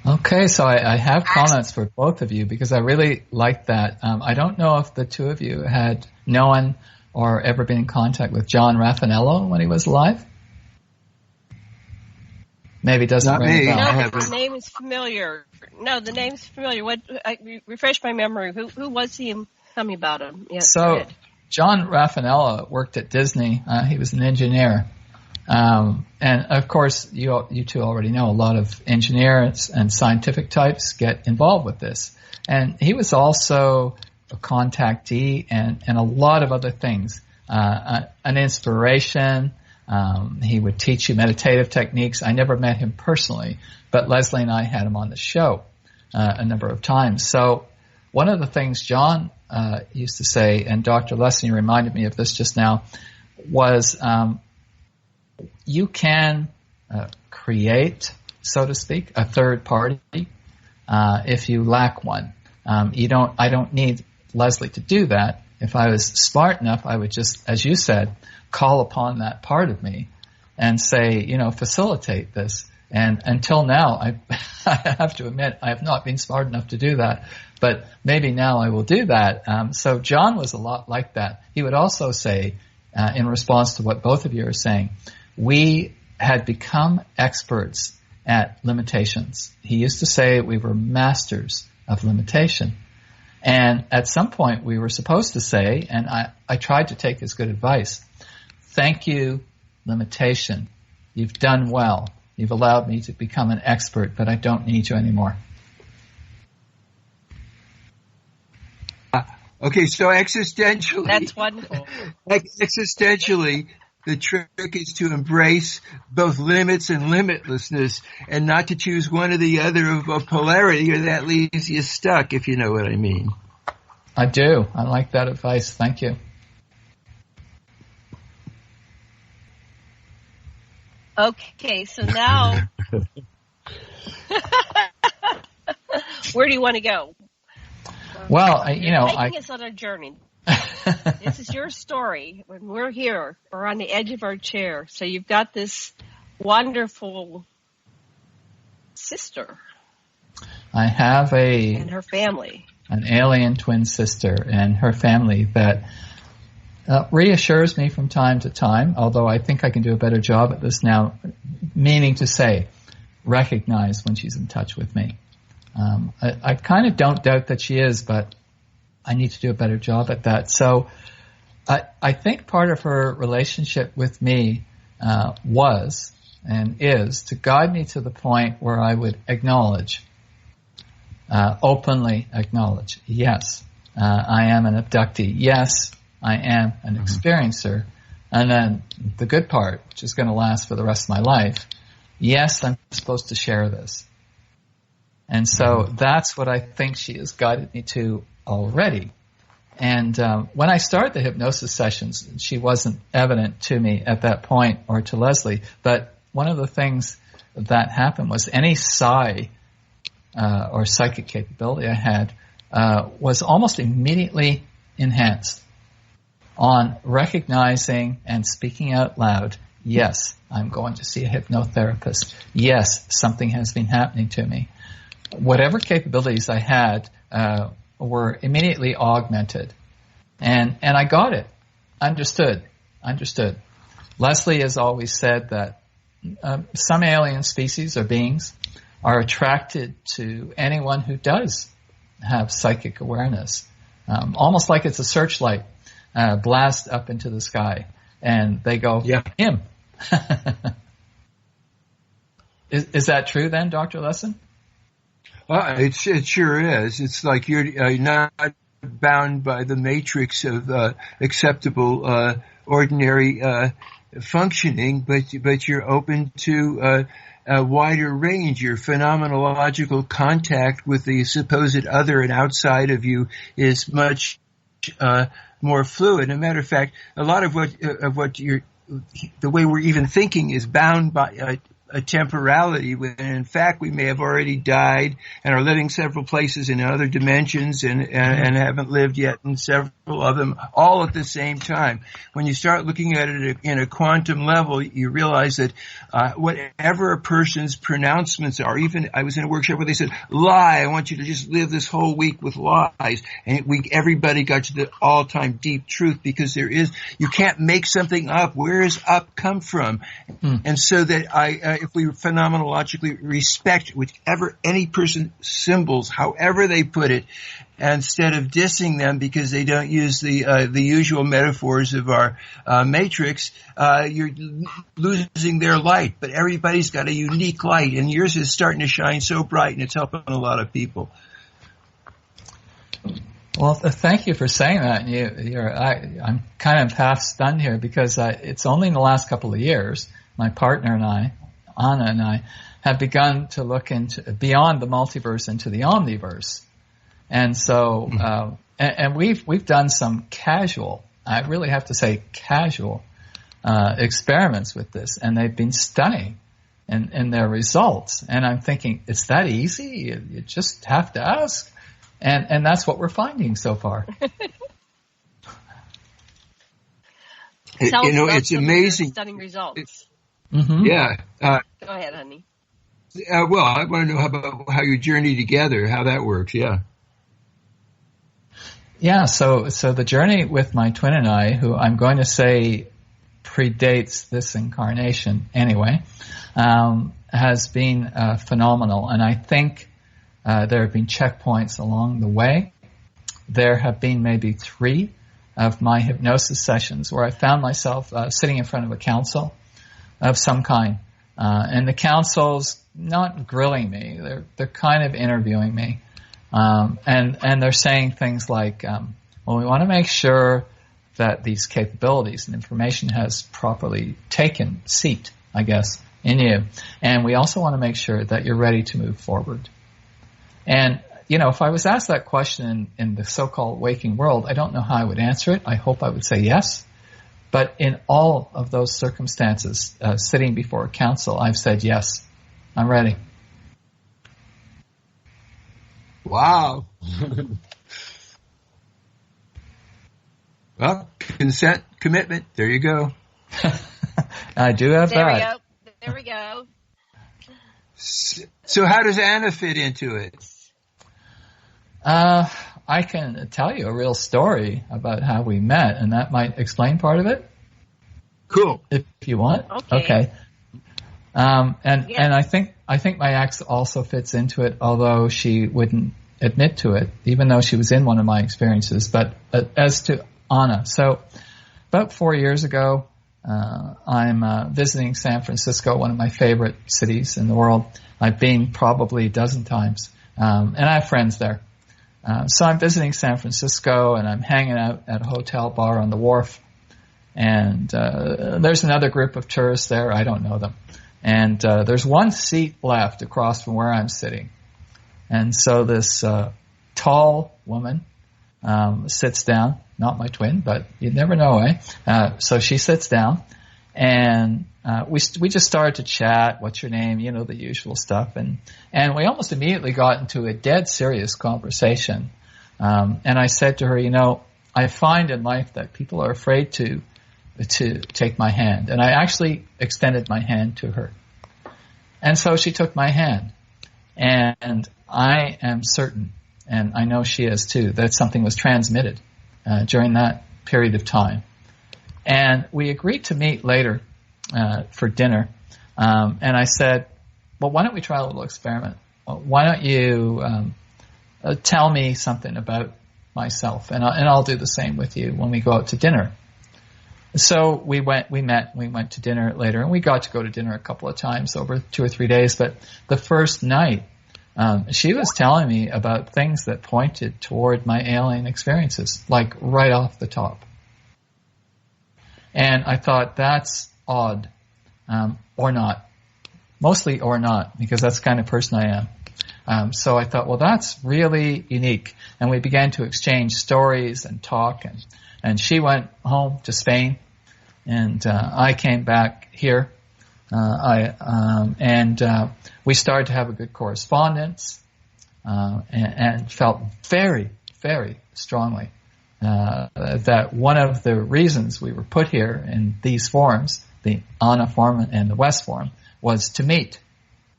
Speaker 10: Okay, so I have comments for both of you because I really like that. I don't know if the two of you had known or ever been in contact with John Raffanello when he was alive. Maybe doesn't ring a bell.
Speaker 9: No, the name is familiar. The name's familiar. Refresh my memory. Who was he? Tell me about him. Yes,
Speaker 10: so John Raffanello worked at Disney. He was an engineer. And of course, you two already know a lot of engineers and scientific types get involved with this. And he was also a contactee and a lot of other things. An inspiration. He would teach you meditative techniques. I never met him personally, but Lesley and I had him on the show a number of times. So one of the things John used to say, and Dr. Lessin reminded me of this just now, was you can create, so to speak, a third party if you lack one. I don't need Lesley to do that. If I was smart enough, I would just, as you said, call upon that part of me and say, facilitate this. And until now, I have to admit, I have not been smart enough to do that. But maybe now I will do that. So John was a lot like that. He would also say, in response to what both of you are saying, we had become experts at limitations. He used to say we were masters of limitation. And at some point we were supposed to say, and I tried to take his good advice, thank you, limitation. You've done well. You've allowed me to become an expert, but I don't need you anymore.
Speaker 1: Okay, so existentially.
Speaker 9: That's wonderful.
Speaker 1: Existentially, the trick is to embrace both limits and limitlessness and not to choose one or the other of polarity, or that leaves you stuck, if you know what I mean.
Speaker 10: I do. I like that advice. Thank you.
Speaker 9: Okay, so now, where do you want to go?
Speaker 10: Well,
Speaker 9: taking us on a journey. This is your story. When we're here, we're on the edge of our chair. So you've got this wonderful sister.
Speaker 10: I have
Speaker 9: and her family.
Speaker 10: An alien twin sister and her family that reassures me from time to time, although I think I can do a better job at this now, meaning to say, recognize when she's in touch with me. I kind of don't doubt that she is, but I need to do a better job at that. So I think part of her relationship with me was and is to guide me to the point where I would acknowledge, openly acknowledge, yes, I am an abductee. Yes, I am an experiencer. And then the good part, which is going to last for the rest of my life, yes, I'm supposed to share this. And so that's what I think she has guided me to already. And when I started the hypnosis sessions, she wasn't evident to me at that point or to Lesley, but one of the things that happened was any psi or psychic capability I had was almost immediately enhanced on recognizing and speaking out loud, yes, I'm going to see a hypnotherapist. Yes, something has been happening to me. Whatever capabilities I had were immediately augmented. And I got it. Understood. Lesley has always said that some alien species or beings are attracted to anyone who does have psychic awareness. Almost like it's a searchlight blast up into the sky. And they go, yeah, him. Is that true then, Dr. Lessin?
Speaker 1: It sure is. It's like you're not bound by the matrix of acceptable ordinary functioning, but you're open to a wider range. Your phenomenological contact with the supposed other and outside of you is much more fluid. As a matter of fact, a lot of what you're, the way we're even thinking is bound by a temporality, when in fact we may have already died and are living several places in other dimensions and haven't lived yet in several of them all at the same time. When you start looking at it in a quantum level, you realize that whatever a person's pronouncements are, even I was in a workshop where they said, lie, I want you to just live this whole week with lies. And everybody got to the all-time deep truth, because you can't make something up. Where does up come from? And so that if we phenomenologically respect whichever any person symbols, however they put it, instead of dissing them because they don't use the usual metaphors of our matrix, you're losing their light. But everybody's got a unique light, and yours is starting to shine so bright, and it's helping a lot of people.
Speaker 10: Well, thank you for saying that. I'm kind of half stunned here, because it's only in the last couple of years my partner and I, Anna and I, have begun to look into beyond the multiverse into the omniverse. And so, and we've done some casual, I really have to say casual, experiments with this, and they've been stunning in their results. And I'm thinking, it's that easy? You just have to ask. And that's what we're finding so far.
Speaker 1: It's amazing.
Speaker 9: Stunning results.
Speaker 1: Yeah.
Speaker 9: Go ahead, honey.
Speaker 1: Well, I want to know about how you journey together, how that works. Yeah.
Speaker 10: Yeah. So the journey with my twin and I, who I'm going to say predates this incarnation anyway, has been phenomenal. And I think there have been checkpoints along the way. There have been maybe 3 of my hypnosis sessions where I found myself sitting in front of a council of some kind. And the council's not grilling me. They're kind of interviewing me. And they're saying things like, well, we want to make sure that these capabilities and information has properly taken seat, I guess, in you. And we also want to make sure that you're ready to move forward. And, if I was asked that question in the so-called waking world, I don't know how I would answer it. I hope I would say yes. But in all of those circumstances, sitting before a council, I've said yes. I'm ready.
Speaker 1: Wow. Well, consent, commitment. There you go.
Speaker 10: I do have that.
Speaker 9: There we go.
Speaker 1: So how does Anna fit into it?
Speaker 10: I can tell you a real story about how we met, and that might explain part of it.
Speaker 1: Cool.
Speaker 10: If you want. Okay. And I think my ex also fits into it, although she wouldn't admit to it, even though she was in one of my experiences. But as to Anna, so about 4 years ago, I'm visiting San Francisco, one of my favorite cities in the world. I've been probably a dozen times, and I have friends there. So I'm visiting San Francisco, and I'm hanging out at a hotel bar on the wharf. And there's another group of tourists there. I don't know them. And there's one seat left across from where I'm sitting. And so this tall woman sits down. Not my twin, but you never know, eh? So she sits down, and we just started to chat. What's your name? You know, the usual stuff. And we almost immediately got into a dead serious conversation. And I said to her, you know, I find in life that people are afraid to take my hand. And I actually extended my hand to her. And so she took my hand. And I am certain, and I know she is too, that something was transmitted during that period of time. And we agreed to meet later for dinner. And I said, well, why don't we try a little experiment? Why don't you tell me something about myself, and I'll do the same with you when we go out to dinner. So we went to dinner later, and we got to go to dinner a couple of times over 2 or 3 days. But the first night, she was telling me about things that pointed toward my alien experiences, like right off the top. And I thought, that's odd, or not. Mostly or not, because that's the kind of person I am. So I thought, well, that's really unique. And we began to exchange stories and talk. And she went home to Spain, and I came back here. We started to have a good correspondence, and felt very, very strongly that one of the reasons we were put here in these forms, the Anna form and the Wes form, was to meet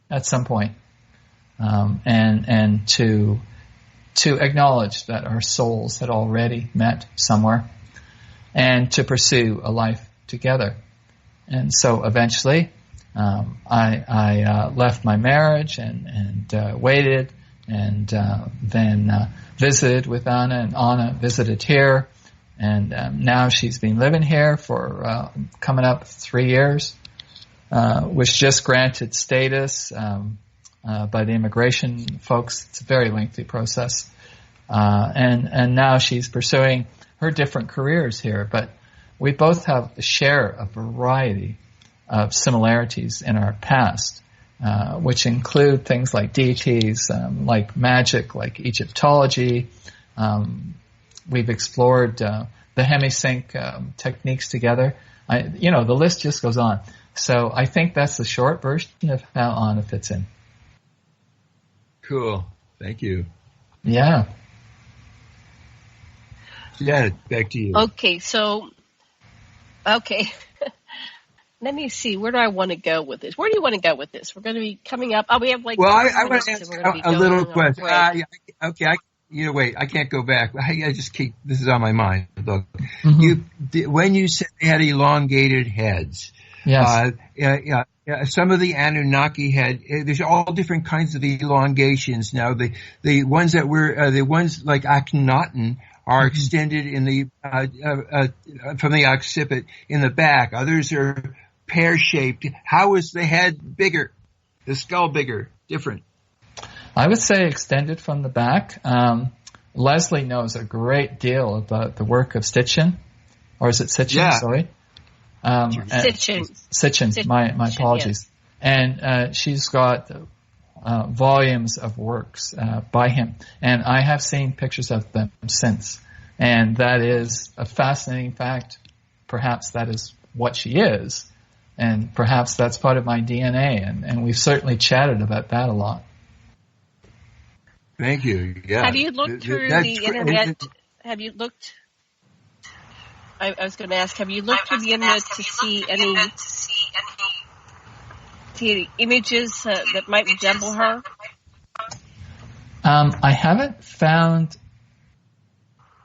Speaker 10: at some point, and to acknowledge that our souls had already met somewhere, and to pursue a life together. And so eventually, I left my marriage and waited, and then visited with Anna, and Anna visited here, and now she's been living here for coming up 3 years. Was just granted status by the immigration folks. It's a very lengthy process, and now she's pursuing her different careers here. But we both share a variety of similarities in our past, which include things like deities, like magic, like Egyptology. We've explored the hemisync techniques together. The list just goes on. So I think that's the short version of how Anna fits in.
Speaker 1: Cool. Thank you.
Speaker 10: Yeah.
Speaker 1: Yeah, back to you.
Speaker 9: Okay. Let me see. Where do I want to go with this? Where do you want to go with this? We're going to be coming up. Oh, we have like.
Speaker 1: Well, I want to ask a little question. Wait. I can't go back. I just keep. This is on my mind. Look, when you said they had elongated heads.
Speaker 10: Yes.
Speaker 1: Some of the Anunnaki had. There's all different kinds of elongations now. The ones that were the ones like Akhenaten are extended in the from the occiput in the back. Others are pear-shaped. How is the head bigger? The skull bigger? Different?
Speaker 10: I would say extended from the back. Lesley knows a great deal about the work of Sitchin. Or is it Sitchin?
Speaker 1: Yeah.
Speaker 10: Sorry. Sitchin. My apologies. Yes. And she's got volumes of works by him. And I have seen pictures of them since. And that is a fascinating fact. Perhaps that is what she is. And perhaps that's part of my DNA. And we've certainly chatted about that a lot.
Speaker 1: Thank you. Yeah.
Speaker 9: Have you looked through the internet? Have you looked? I was going to ask, have you looked through the internet to see any see any images that might resemble her?
Speaker 10: I haven't found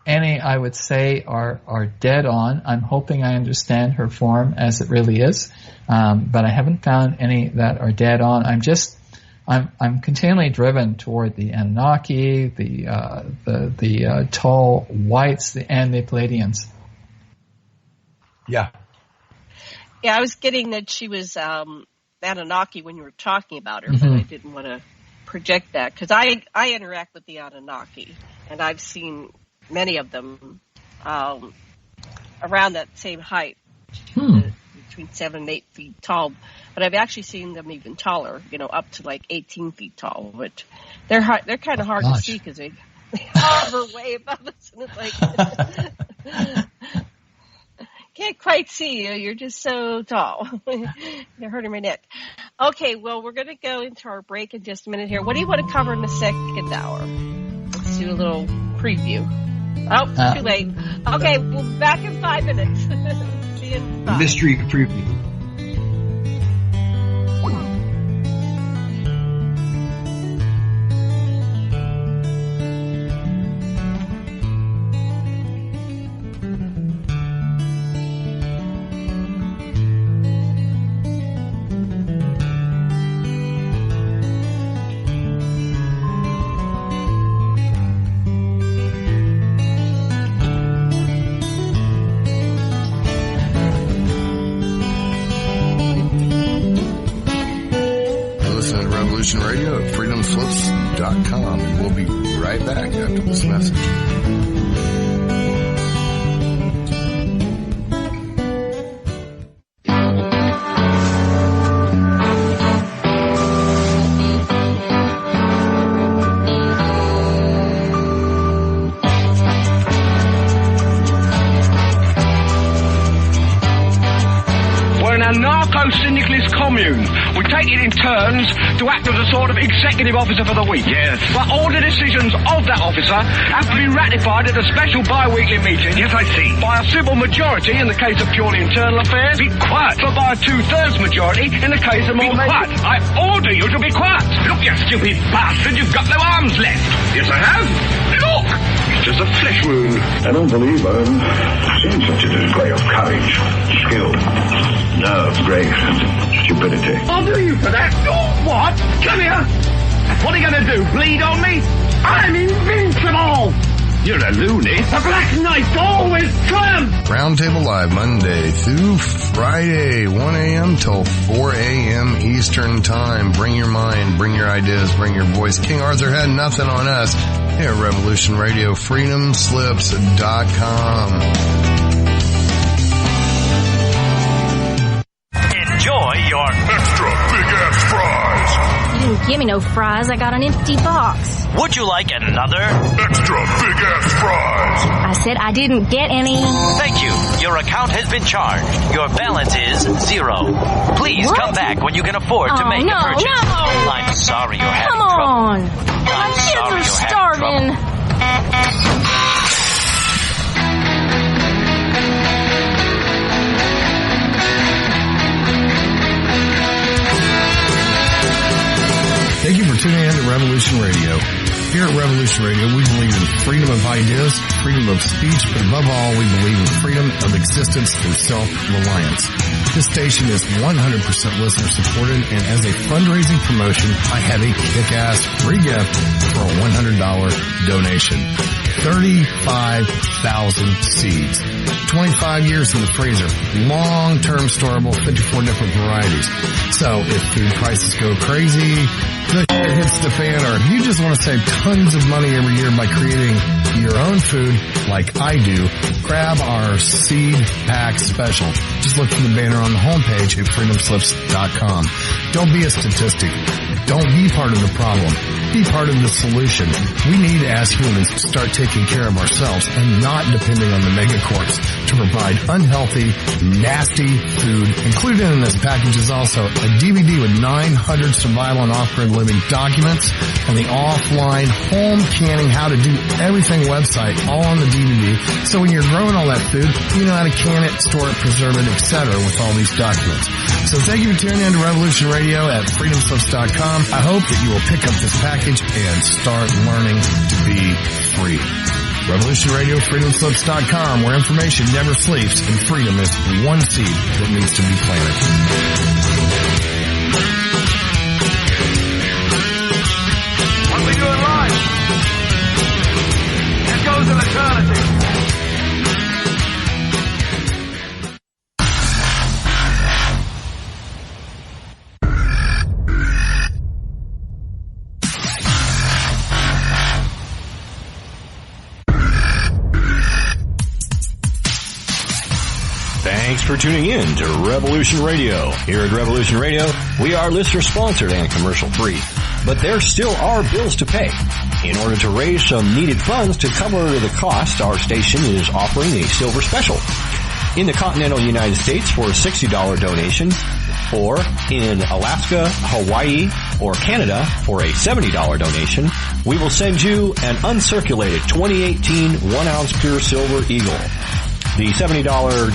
Speaker 10: any I would say are dead on. I'm hoping I understand her form as it really is, but I haven't found any that are dead on. I'm continually driven toward the Anunnaki, the tall whites, and the Pleiadians.
Speaker 1: Yeah.
Speaker 9: Yeah, I was getting that she was Anunnaki when you were talking about her, but I didn't want to project that because I interact with the Anunnaki, and I've seen many of them around that same height, between 7 and 8 feet tall. But I've actually seen them even taller, up to like 18 feet tall. But they're kind of hard to see because they hover way above us, and it's like can't quite see you. You're just so tall. You're hurting my neck. Okay, well, we're going to go into our break in just a minute here. What do you want to cover in the second hour? Let's do a little preview. Oh, too late. Okay, we'll be back in 5 minutes. See you in 5.
Speaker 1: Mystery preview.
Speaker 3: Radio at freedomslips.com, and we'll be right back after this message.
Speaker 11: Narco-syndicalist commune. We take it in turns to act as a sort of executive officer for the week. Yes. But all the decisions of that officer have to be ratified at a special bi-weekly meeting. Yes, I see. By a civil majority in the case of purely internal affairs. Be quiet. But by a 2/3 majority in the case of more... Be quiet. I order you to be quiet. Look, you stupid bastard, you've got no arms left. Yes, I have. Look! It's just a flesh wound.
Speaker 12: I don't believe I've seen such a display of courage, skill, nerve, grace, and stupidity.
Speaker 11: I'll do you for that. Oh, what? Come here. What are you going to do, bleed on me? I'm invincible. You're a loony. The Black Knight always triumphs.
Speaker 3: Roundtable Live, Monday through Friday, 1 a.m. till 4 a.m. Eastern Time. Bring your mind, bring your ideas, bring your voice. King Arthur had nothing on us here at Revolution Radio, freedomslips.com.
Speaker 13: Enjoy your extra big-ass fries.
Speaker 14: You didn't give me no fries. I got an empty box.
Speaker 13: Would you like another?
Speaker 12: Extra big-ass fries.
Speaker 14: I said I didn't get any.
Speaker 13: Thank you. Your account has been charged. Your balance is 0. Please come back when you can afford to make a purchase.
Speaker 14: No.
Speaker 13: I'm sorry you're having
Speaker 14: trouble.
Speaker 13: Come on.
Speaker 14: My kids are starving.
Speaker 3: Thank you for tuning in to Revolution Radio. Here at Revolution Radio, we believe in freedom of ideas, freedom of speech, but above all, we believe in freedom of existence and self-reliance. This station is 100% listener supported, and as a fundraising promotion, I have a kick-ass free gift for a $100 donation. 35,000 seeds. 25 years in the freezer. Long-term storable, 54 different varieties. So if food prices go crazy, the shit hits the fan, or if you just want to save tons of money every year by creating your own food like I do, grab our seed pack special. Just look for the banner on the homepage at freedomslips.com. Don't be a statistic. Don't be part of the problem. be part of the solution. We need, as humans, to start taking care of ourselves and not depending on the megacorps to provide unhealthy, nasty food. Included in this package is also a DVD with 900 survival and off-grid living documents and the offline home canning how to do everything website all on the DVD. So when you're growing all that food, you know how to can it, store it, preserve it, etc. with all these documents. So thank you for tuning in to Revolution Radio at freedomslips.com. I hope that you will pick up this package and start learning to be free. Revolution Radio, freedomslips.com, where information never sleeps and freedom is one seed that needs to be planted.
Speaker 11: What we do in life, it goes in eternity.
Speaker 15: Thanks for tuning in to Revolution Radio. Here at Revolution Radio, we are listener-sponsored and commercial-free. But there still are bills to pay. In order to raise some needed funds to cover the cost, our station is offering a silver special. In the continental United States for a $60 donation, or in Alaska, Hawaii, or Canada for a $70 donation, we will send you an uncirculated 2018 1-ounce pure silver eagle. The $70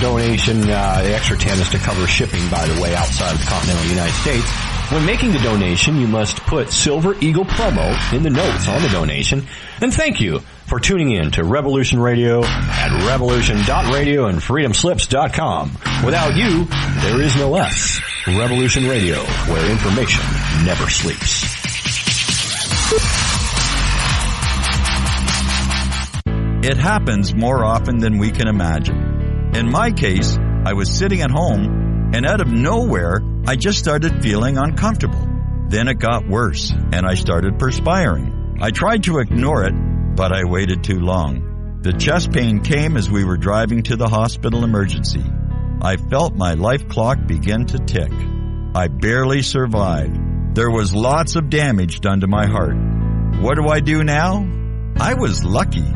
Speaker 15: donation, the extra 10 is to cover shipping, by the way, outside of the continental United States. When making the donation, you must put Silver Eagle promo in the notes on the donation. And thank you for tuning in to Revolution Radio at revolution.radio and freedomslips.com. Without you, there is no us. Revolution Radio, where information never sleeps.
Speaker 4: It happens more often than we can imagine. In my case, I was sitting at home, and out of nowhere, I just started feeling uncomfortable. Then it got worse, and I started perspiring. I tried to ignore it, but I waited too long. The chest pain came as we were driving to the hospital emergency. I felt my life clock begin to tick. I barely survived. There was lots of damage done to my heart. What do I do now? I was lucky.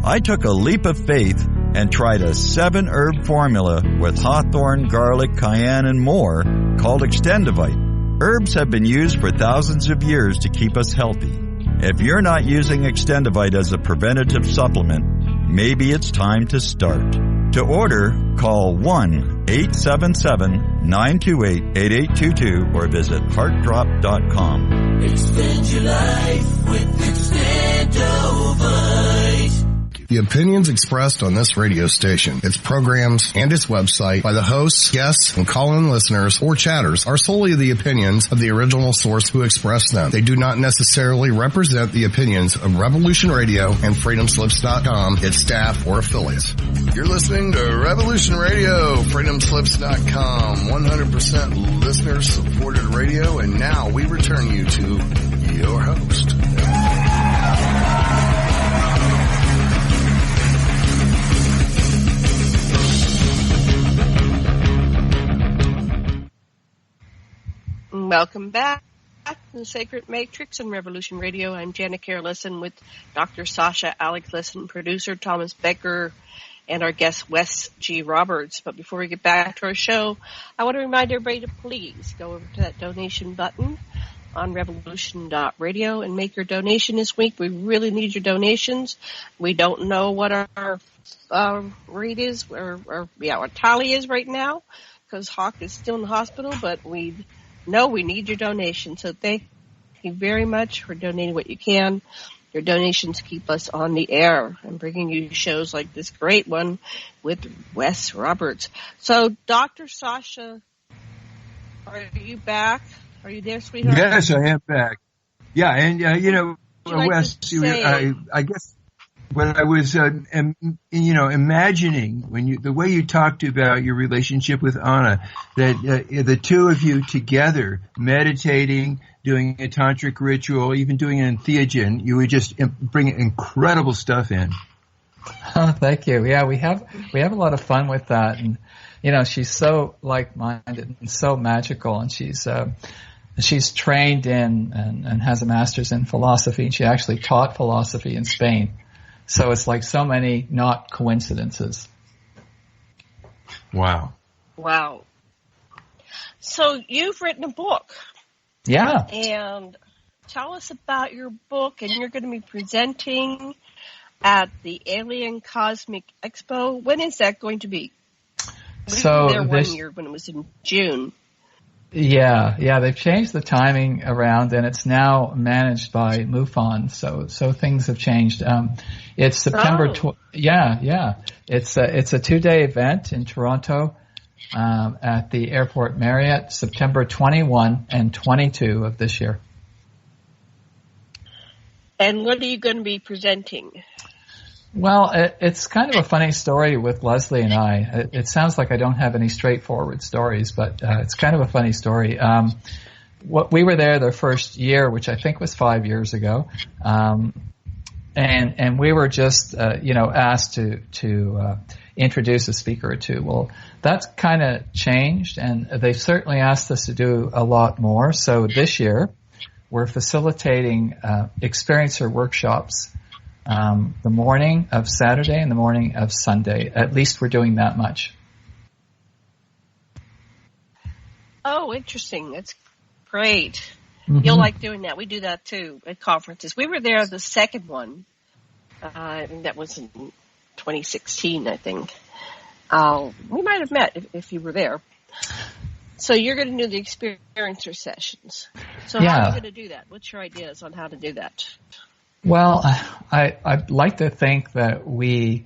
Speaker 4: I took a leap of faith and tried a 7-herb formula with hawthorn, garlic, cayenne, and more called Extendivite. Herbs have been used for thousands of years to keep us healthy. If you're not using Extendivite as a preventative supplement, maybe it's time to start. To order, call 1-877-928-8822 or visit heartdrop.com.
Speaker 6: Extend your life with Extendivite.
Speaker 3: The opinions expressed on this radio station, its programs, and its website by the hosts, guests, and call-in listeners or chatters are solely the opinions of the original source who expressed them. They do not necessarily represent the opinions of Revolution Radio and freedomslips.com, its staff, or affiliates. You're listening to Revolution Radio, freedomslips.com, 100% listener-supported radio, and now we return you to your host.
Speaker 9: Welcome back to the Sacred Matrix and Revolution Radio. I'm Janet Care Lessin with Dr. Sasha Alex Lessin, producer Thomas Becker, and our guest Wes G. Roberts. But before we get back to our show, I want to remind everybody to please go over to that donation button on revolution.radio and make your donation this week. We really need your donations. We don't know what our rate is, or our tally is right now, because Hawk is still in the hospital, but we need your donation. So thank you very much for donating what you can. Your donations keep us on the air and bringing you shows like this great one with Wes Roberts. So, Dr. Sasha, are you back? Are you there, sweetheart?
Speaker 1: Yes, I am back. Yeah, and Wes, I guess what I was, imagining the way you talked about your relationship with Anna, that the two of you together meditating, doing a tantric ritual, even doing an entheogen, you would just bring incredible stuff in.
Speaker 10: Oh, thank you. Yeah, we have a lot of fun with that, and she's so like-minded and so magical, and she's she's trained in and has a master's in philosophy. She actually taught philosophy in Spain. So it's like so many not coincidences.
Speaker 1: Wow.
Speaker 9: Wow. So you've written a book.
Speaker 10: Yeah.
Speaker 9: And tell us about your book, and you're going to be presenting at the Alien Cosmic Expo. When is that going to be? We were there one year when it was in June.
Speaker 10: Yeah, they've changed the timing around, and it's now managed by MUFON. So things have changed. It's September. It's a 2-day event in Toronto at the Airport Marriott, September 21 and 22 of this year.
Speaker 9: And what are you going to be presenting?
Speaker 10: Well, it's kind of a funny story with Lesley and I. It sounds like I don't have any straightforward stories, but it's kind of a funny story. We were there their first year, which I think was 5 years ago, and we were just asked to introduce a speaker or two. Well, that's kind of changed, and they've certainly asked us to do a lot more. So this year, we're facilitating experiencer workshops. The morning of Saturday and the morning of Sunday. At least we're doing that much.
Speaker 9: Oh, interesting. That's great.
Speaker 10: Mm-hmm.
Speaker 9: You'll like doing that. We do that too at conferences. We were there the second one. That was in 2016, I think. We might have met if you were there. So you're going to do the experiencer sessions. So how are you going to do that? What's your ideas on how to do that?
Speaker 10: Well, I'd like to think that we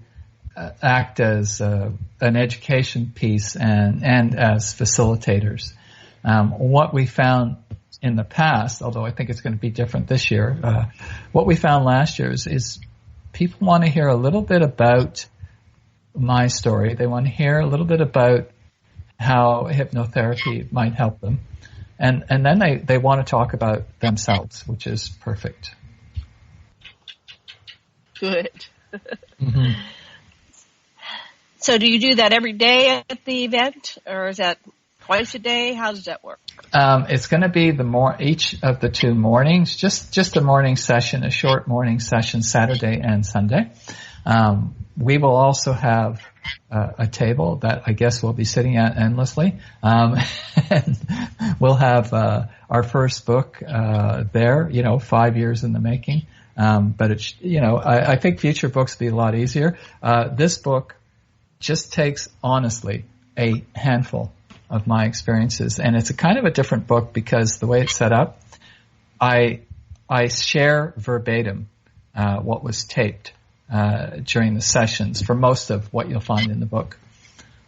Speaker 10: act as an education piece and as facilitators. What we found in the past, although I think it's going to be different this year, what we found last year is people want to hear a little bit about my story. They want to hear a little bit about how hypnotherapy might help them. And then they want to talk about themselves, which is perfect.
Speaker 9: Good.
Speaker 10: Mm-hmm.
Speaker 9: So do you do that every day at the event, or is that twice a day? How does that work?
Speaker 10: It's going to be each of the 2 mornings, just a morning session, a short morning session, Saturday and Sunday. We will also have a table that I guess we'll be sitting at endlessly. And we'll have our first book there, 5 years in the making. But it's, I think future books will be a lot easier. This book just takes, honestly, a handful of my experiences. And it's a kind of a different book because the way it's set up, I share verbatim, what was taped, during the sessions for most of what you'll find in the book.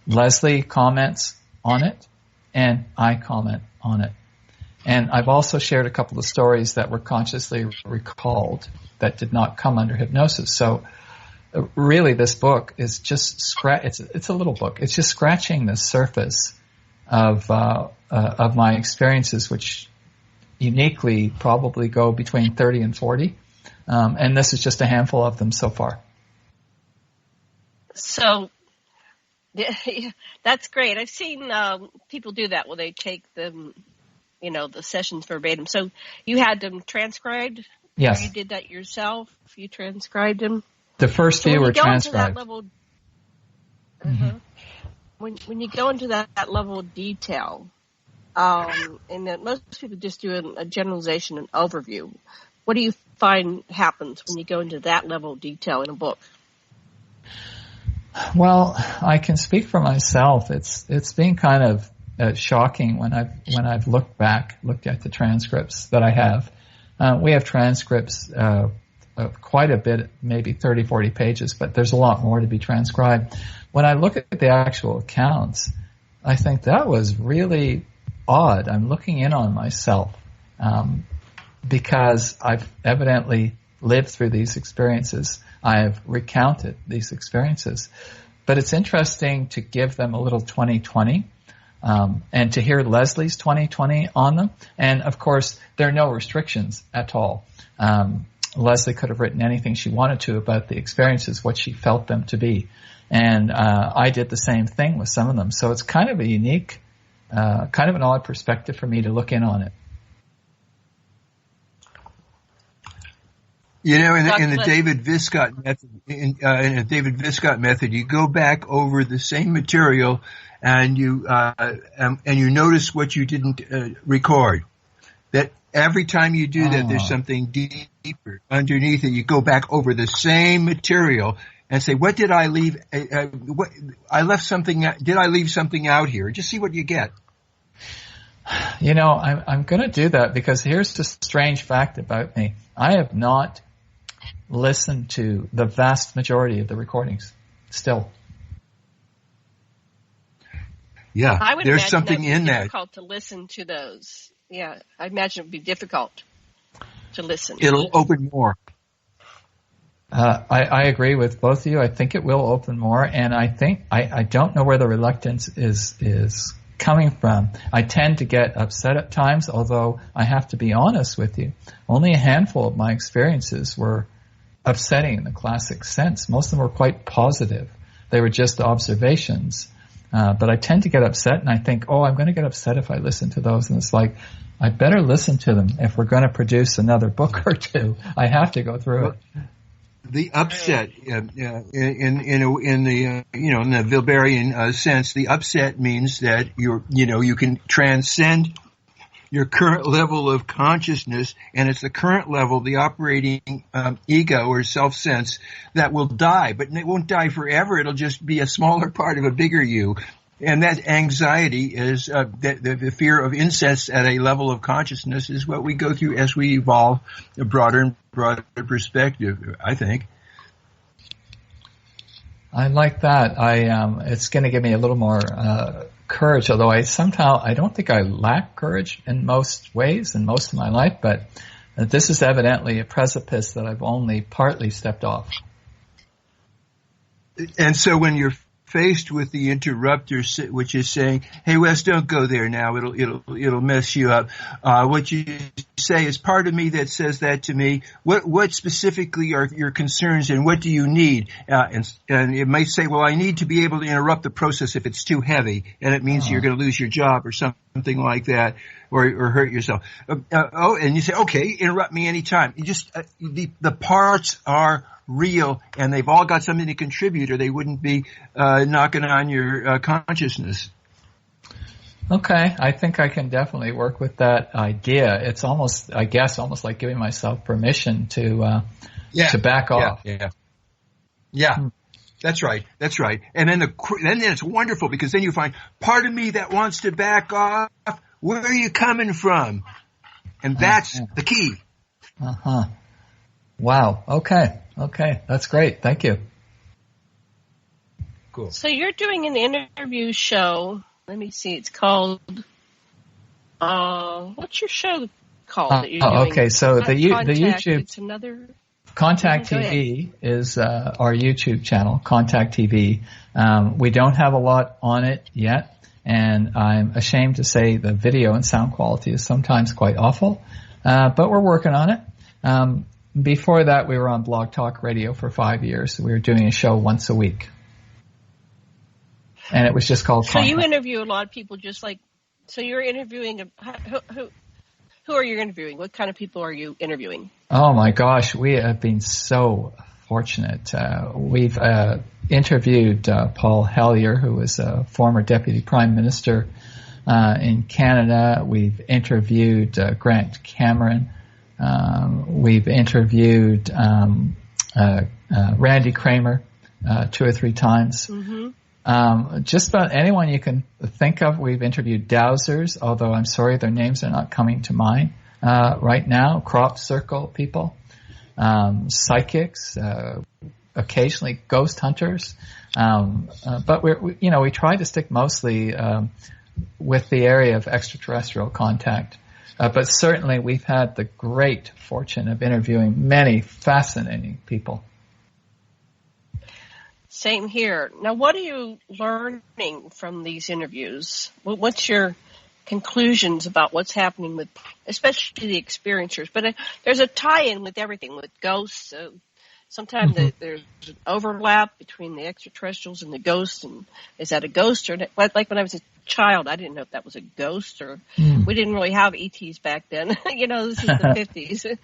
Speaker 10: Lesley comments on it and I comment on it. And I've also shared a couple of stories that were consciously recalled that did not come under hypnosis. So really this book is just it's a little book. It's just scratching the surface of my experiences, which uniquely probably go between 30 and 40. And this is just a handful of them so far.
Speaker 9: So that's great. I've seen people do that where they take them, the sessions verbatim. So you had them transcribed?
Speaker 10: Yes.
Speaker 9: Or you did that yourself? You transcribed them?
Speaker 10: The first few were transcribed.
Speaker 9: When you go into that level of detail, and that most people just do a generalization and overview, what do you find happens when you go into that level of detail in a book?
Speaker 10: Well, I can speak for myself. It's been kind of shocking when I've looked at the transcripts that I have. We have transcripts of quite a bit, maybe 30, 40 pages, but there's a lot more to be transcribed. When I look at the actual accounts, I think that was really odd. I'm looking in on myself because I've evidently lived through these experiences. I have recounted these experiences. But it's interesting to give them a little 20/20 and to hear Lesley's 20/20 on them. And, of course, there are no restrictions at all. Lesley could have written anything she wanted to about the experiences, what she felt them to be. And I did the same thing with some of them. So it's kind of a unique, kind of an odd perspective for me to look in on it.
Speaker 1: You know, in the David Viscott method, in a David Viscott method, you go back over the same material, and you notice what you didn't record. That every time you do that, there's something deeper underneath it. You go back over the same material and say, "What did I leave? I left something. Did I leave something out here?" Just see what you get.
Speaker 10: You know, I'm going to do that because here's the strange fact about me: I have not listened to the vast majority of the recordings still.
Speaker 1: Yeah,
Speaker 9: I would
Speaker 1: there's
Speaker 9: imagine
Speaker 1: something in that.
Speaker 9: Difficult to listen to those. Yeah, I imagine it would be difficult to listen.
Speaker 1: It'll open more.
Speaker 10: I agree with both of you. I think it will open more, and I think I don't know where the reluctance is coming from. I tend to get upset at times, although I have to be honest with you. Only a handful of my experiences were upsetting in the classic sense. Most of them were quite positive. They were just observations. But I tend to get upset, and I think, I'm going to get upset if I listen to those. And it's like, I better listen to them if we're going to produce another book or two. I have to go through it.
Speaker 1: The upset, in the Wilberian sense, the upset means that you can transcend your current level of consciousness, and it's the current level, the operating ego or self-sense, that will die. But it won't die forever. It'll just be a smaller part of a bigger you. And that anxiety is the fear of incest at a level of consciousness is what we go through as we evolve a broader and broader perspective, I think.
Speaker 10: I like that. It's going to give me a little more courage, although I don't think I lack courage in most ways in most of my life, but this is evidently a precipice that I've only partly stepped off.
Speaker 1: And so when you're faced with the interrupter, which is saying, "Hey, Wes, don't go there now. It'll mess you up." What you say is, "Part of me that says that to me. What specifically are your concerns, and what do you need?" And it might say, "Well, I need to be able to interrupt the process if it's too heavy, and it means you're going to lose your job or something like that, or hurt yourself." And you say, "Okay, interrupt me anytime." You just the parts are real, and they've all got something to contribute, or they wouldn't be knocking on your consciousness.
Speaker 10: Okay, I think I can definitely work with that idea. It's almost like giving myself permission to back off.
Speaker 1: Yeah. That's right. And then it's wonderful, because then you find part of me that wants to back off. Where are you coming from? And that's the key.
Speaker 10: Wow. Okay, that's great. Thank you.
Speaker 1: Cool.
Speaker 9: So you're doing an interview show. Let me see. It's called. What's your show called that you're doing?
Speaker 10: Okay. So the YouTube.
Speaker 9: It's another.
Speaker 10: Contact TV is our YouTube channel. Contact TV. We don't have a lot on it yet, and I'm ashamed to say the video and sound quality is sometimes quite awful, but we're working on it. Before that, we were on BlogTalkRadio for 5 years. We were doing a show once a week. And it was just called
Speaker 9: So you interview a lot of people so you're interviewing, who are you interviewing? What kind of people are you interviewing?
Speaker 10: Oh my gosh, we have been so fortunate. We've interviewed Paul Hellyer, who was a former Deputy Prime Minister in Canada. We've interviewed Grant Cameron. We've interviewed Randy Kramer 2 or 3 times. Mm-hmm. Just about anyone you can think of. We've interviewed dowsers, although I'm sorry their names are not coming to mind right now. Crop circle people, psychics, occasionally ghost hunters. But we try to stick mostly with the area of extraterrestrial contact. But certainly we've had the great fortune of interviewing many fascinating people.
Speaker 9: Same here. Now, what are you learning from these interviews? What's your conclusions about what's happening with, especially the experiencers? But there's a tie-in with everything, with ghosts, Sometimes there's an overlap between the extraterrestrials and the ghosts, and is that a ghost or like when I was a child, I didn't know if that was a ghost or we didn't really have ETs back then. This is the 50s.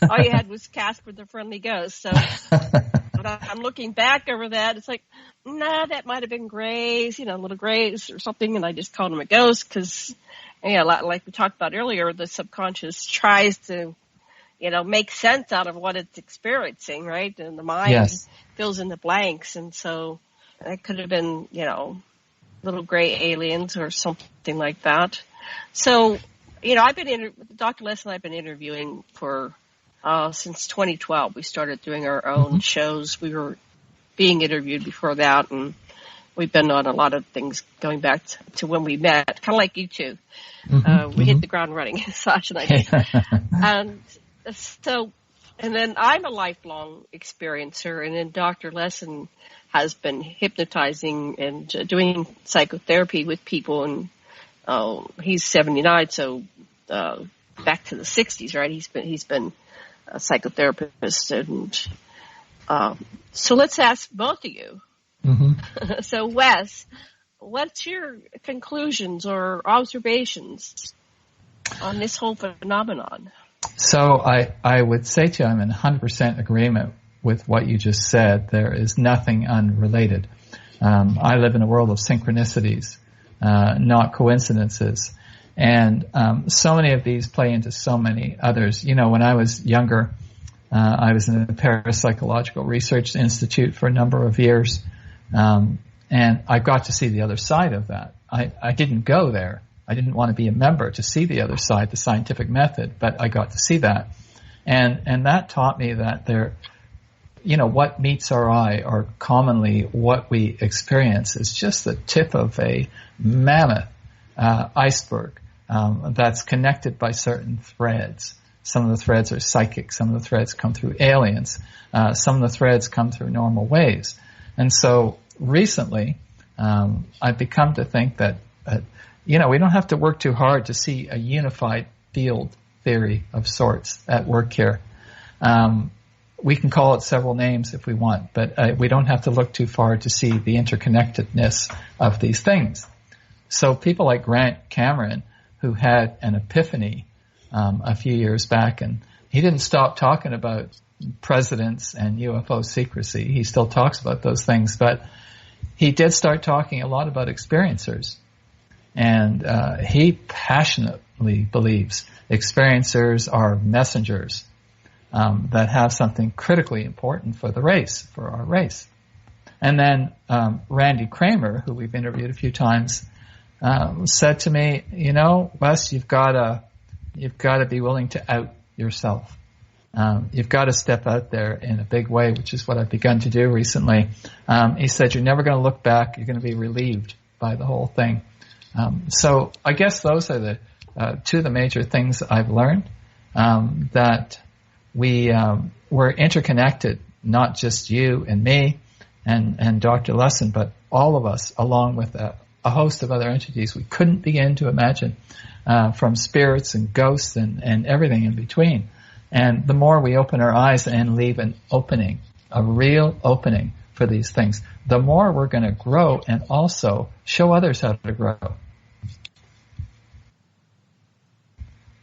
Speaker 9: All you had was Casper the Friendly Ghost. So but I'm looking back over that. It's like, nah, that might have been Grays, little Grays or something, and I just called him a ghost because, like we talked about earlier, the subconscious tries to make sense out of what it's experiencing, right? And the mind fills in the blanks. And so that could have been, little gray aliens or something like that. So, I've been Dr. Leslie and I've been interviewing for since 2012. We started doing our own shows. We were being interviewed before that, and we've been on a lot of things going back to when we met, kind of like you two. We hit the ground running, Sasha and I did. And so, and then I'm a lifelong experiencer, and then Dr. Lessin has been hypnotizing and doing psychotherapy with people, and he's 79, so back to the 60s, right? He's been a psychotherapist, and so let's ask both of you. So, Wes, what's your conclusions or observations on this whole phenomenon?
Speaker 10: So I would say to you I'm in 100% agreement with what you just said. There is nothing unrelated. I live in a world of synchronicities, not coincidences. And so many of these play into so many others. When I was younger, I was in the Parapsychological Research Institute for a number of years. And I got to see the other side of that. I didn't go there. I didn't want to be a member to see the other side, the scientific method, but I got to see that. And that taught me that what meets our eye, or commonly what we experience, is just the tip of a mammoth iceberg that's connected by certain threads. Some of the threads are psychic. Some of the threads come through aliens. Some of the threads come through normal ways. And so recently, I've become to think that we don't have to work too hard to see a unified field theory of sorts at work here. We can call it several names if we want, but we don't have to look too far to see the interconnectedness of these things. So people like Grant Cameron, who had an epiphany a few years back, and he didn't stop talking about presidents and UFO secrecy. He still talks about those things, but he did start talking a lot about experiencers. And he passionately believes experiencers are messengers that have something critically important for the race, for our race. And then Randy Kramer, who we've interviewed a few times, said to me, Wes, you've got to be willing to out yourself. You've got to step out there in a big way, which is what I've begun to do recently. He said, you're never going to look back. You're going to be relieved by the whole thing. So I guess those are the two of the major things I've learned, that we're interconnected, not just you and me and Dr. Lessin, but all of us, along with a host of other entities we couldn't begin to imagine, from spirits and ghosts and everything in between. And the more we open our eyes and leave an opening, a real opening for these things, the more we're going to grow and also show others how to grow.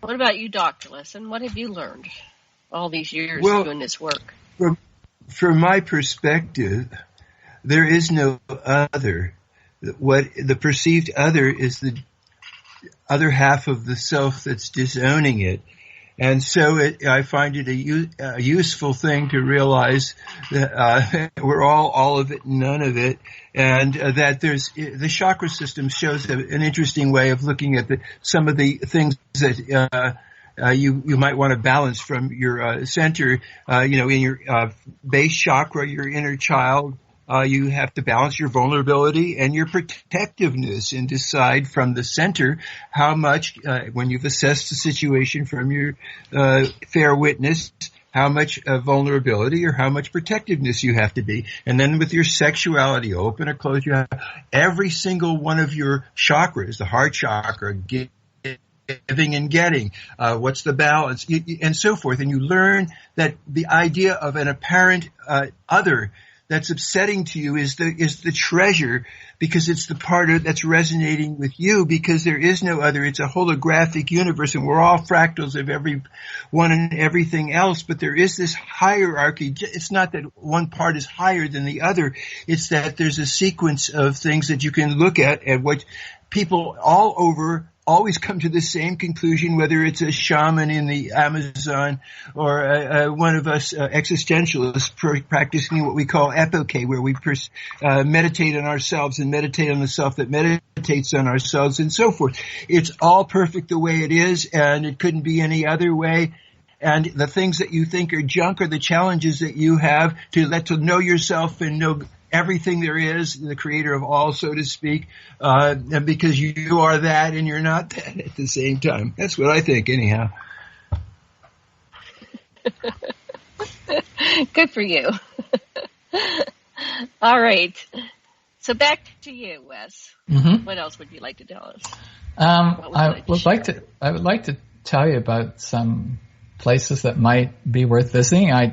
Speaker 9: What about you, Dr. Lessin? What have you learned all these years doing this work?
Speaker 1: From my perspective, there is no other. What the perceived other is the other half of the self that's disowning it. And so I find it a useful thing to realize that we're all of it, none of it, and that the chakra system shows an interesting way of looking at some of the things that you might want to balance from your center. In your base chakra, your inner child. You have to balance your vulnerability and your protectiveness and decide from the center how much, when you've assessed the situation from your fair witness, how much vulnerability or how much protectiveness you have to be. And then with your sexuality, open or close, you have every single one of your chakras, the heart chakra, giving and getting, what's the balance, and so forth. And you learn that the idea of an apparent other that's upsetting to you is the treasure, because it's the part that's resonating with you, because there is no other. It's a holographic universe, and we're all fractals of every one and everything else, but there is this hierarchy. It's not that one part is higher than the other. It's that there's a sequence of things that you can look at, and what people all over always come to the same conclusion, whether it's a shaman in the Amazon or one of us existentialists practicing what we call epoche, where we meditate on ourselves and meditate on the self that meditates on ourselves, and so forth. It's all perfect the way it is, and it couldn't be any other way. And the things that you think are junk are the challenges that you have to know yourself and know everything there is, the creator of all, so to speak, and because you are that and you're not that at the same time. That's what I think, anyhow.
Speaker 9: Good for you. All right. So back to you, Wes.
Speaker 10: Mm-hmm.
Speaker 9: What else would you like to tell us?
Speaker 10: I would like to tell you about some places that might be worth visiting. I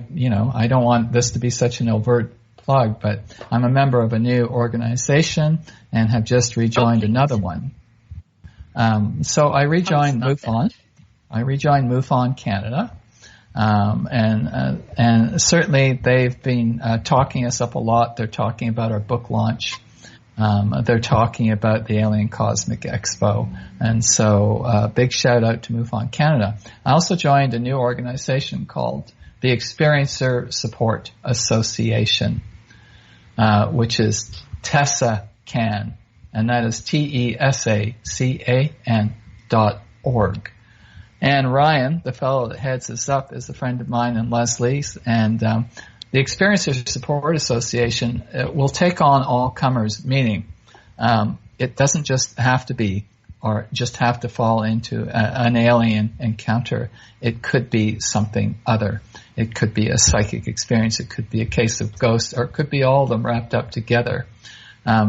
Speaker 10: don't want this to be such an overt plug, but I'm a member of a new organization and have just rejoined another one. So I rejoined MUFON. I rejoined MUFON Canada, and certainly they've been talking us up a lot. They're talking about our book launch. They're talking about the Alien Cosmic Expo, and so big shout out to MUFON Canada. I also joined a new organization called the Experiencer Support Association, which is TESACAN, and that is TESACAN.org. And Ryan, the fellow that heads this up, is a friend of mine and Lesley's, and the Experiencer Support Association will take on all comers, meaning it doesn't just have to be or just have to fall into an alien encounter. It could be something other. It could be a psychic experience. It could be a case of ghosts, or it could be all of them wrapped up together.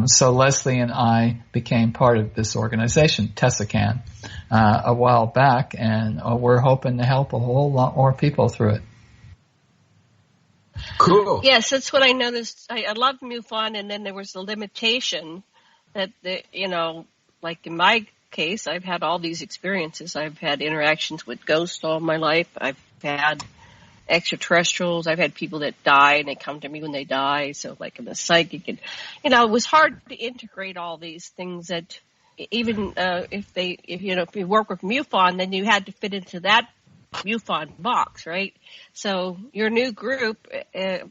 Speaker 10: So Lesley and I became part of this organization, TESACAN, a while back, and we're hoping to help a whole lot more people through it.
Speaker 1: Cool.
Speaker 9: Yes, that's what I noticed. I love MUFON, and then there was the limitation that, like in my case, I've had all these experiences. I've had interactions with ghosts all my life. I've had extraterrestrials. I've had people that die and they come to me when they die. So like I'm a psychic, and it was hard to integrate all these things that even if you work with MUFON, then you had to fit into that MUFON box, right? So your new group,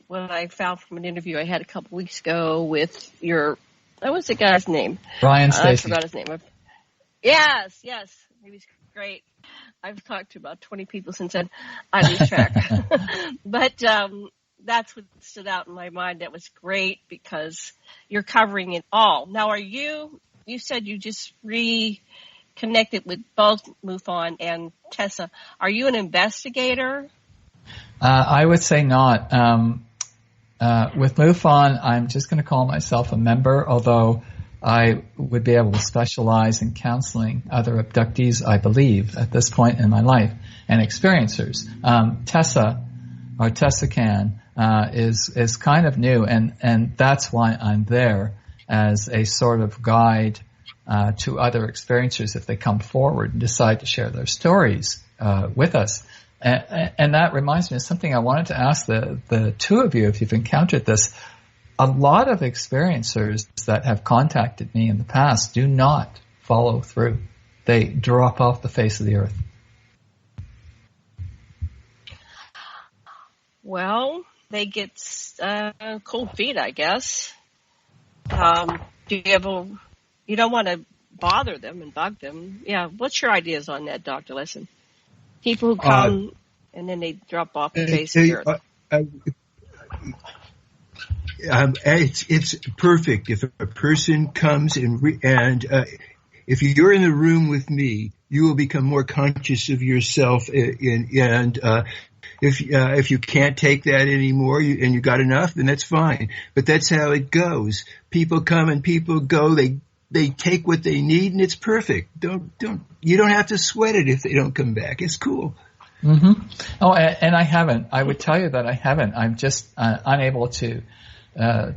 Speaker 9: what I found from an interview I had a couple weeks ago with what was the guy's name?
Speaker 10: Ryan Stacy.
Speaker 9: I forgot his name. Yes, he was great. I've talked to about 20 people since then. I lose track. But that's what stood out in my mind. That was great because you're covering it all. Now, you said you just reconnected with both MUFON and Tessa. Are you an investigator?
Speaker 10: I would say not. With MUFON, I'm just going to call myself a member, although I would be able to specialize in counseling other abductees, I believe, at this point in my life, and experiencers. TESACAN, is kind of new, and that's why I'm there as a sort of guide to other experiencers if they come forward and decide to share their stories with us. And that reminds me of something I wanted to ask the two of you, if you've encountered this. A lot of experiencers that have contacted me in the past do not follow through. They drop off the face of the earth.
Speaker 9: Well, they get cold feet, I guess. You don't want to bother them and bug them. Yeah, what's your ideas on that, Dr. Lessin? People who come and then they drop off the face of the earth.
Speaker 1: It's perfect if a person comes and if you're in the room with me, you will become more conscious of yourself. If you can't take that anymore and you got enough, then that's fine. But that's how it goes. People come and people go. They they take what they need and it's perfect. You don't have to sweat it if they don't come back. It's cool.
Speaker 10: Mm-hmm. Oh, and I haven't. I would tell you that I haven't. I'm just unable to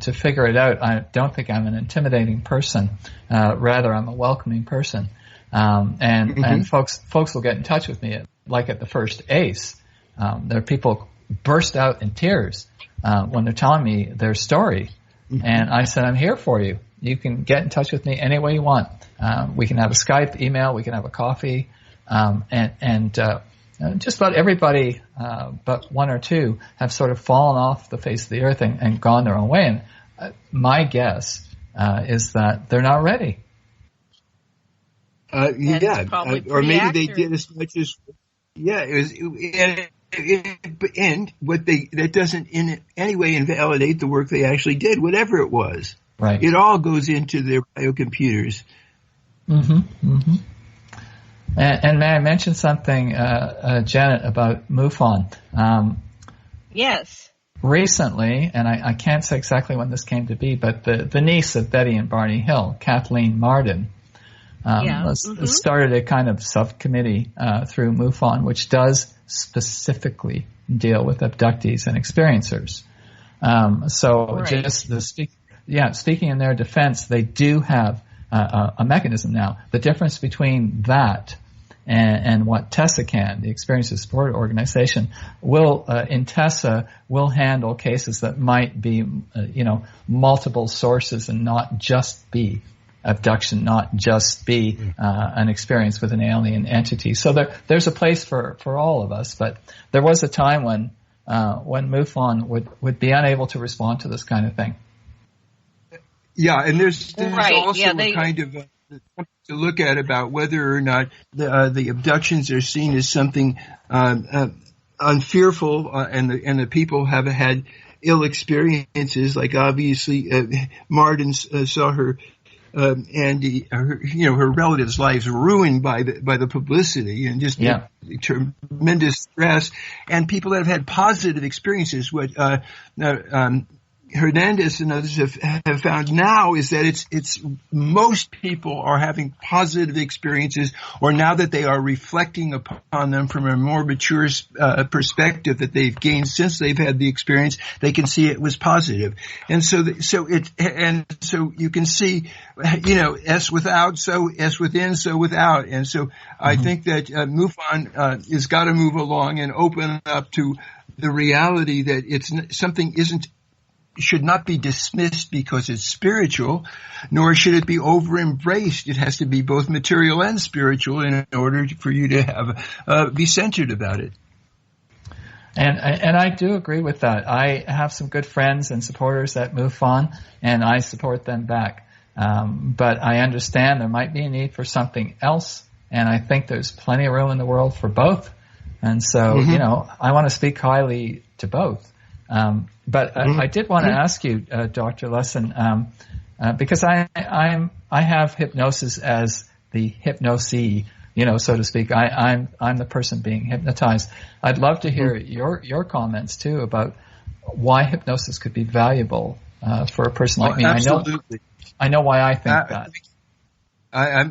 Speaker 10: figure it out. I don't think I'm an intimidating person. Rather, I'm a welcoming person. And folks will get in touch with me at the first ACE. There are people burst out in tears when they're telling me their story. And I said, I'm here for you. You can get in touch with me any way you want. We can have a Skype, email, we can have a coffee. Just about everybody but one or two have sort of fallen off the face of the earth and gone their own way. And my guess is that they're not ready.
Speaker 1: Or maybe they did as much as and that doesn't in any way invalidate the work they actually did, whatever it was.
Speaker 10: Right.
Speaker 1: It all goes into their biocomputers.
Speaker 10: Mm-hmm. Mm-hmm. And may I mention something, Janet, about MUFON?
Speaker 9: Yes.
Speaker 10: Recently, and I can't say exactly when this came to be, but the niece of Betty and Barney Hill, Kathleen Marden, started a kind of subcommittee through MUFON, which does specifically deal with abductees and experiencers. Speaking in their defense, they do have a mechanism now. The difference between that and what TESSA can, the Experiences Support Organization, in TESSA will handle cases that might be, multiple sources and not just be abduction, not just be an experience with an alien entity. So there's a place for all of us. But there was a time when MUFON would be unable to respond to this kind of thing.
Speaker 1: Yeah, and there's also a kind of to look at about whether or not the abductions are seen as something unfearful, and the people have had ill experiences. Like obviously, Marden saw her Andy, her relatives' lives ruined by the publicity and just tremendous stress, and people that have had positive experiences. What Hernandez and others have found now is that it's most people are having positive experiences, or now that they are reflecting upon them from a more mature perspective that they've gained since they've had the experience, they can see it was positive. And so you can see, S without, so S within, so without. And so I think that MUFON has got to move along and open up to the reality that something should not be dismissed because it's spiritual, nor should it be over-embraced. It has to be both material and spiritual in order for you to have be centered about it.
Speaker 10: And I do agree with that. I have some good friends and supporters at MUFON, and I support them back. But I understand there might be a need for something else, and I think there's plenty of room in the world for both. And so, I want to speak highly to both. But I did want to ask you, Dr. Lessin, because I have hypnosis as the hypnosee, so to speak. I'm the person being hypnotized. I'd love to hear your comments too about why hypnosis could be valuable for a person like me.
Speaker 1: Absolutely.
Speaker 10: I know why I think that.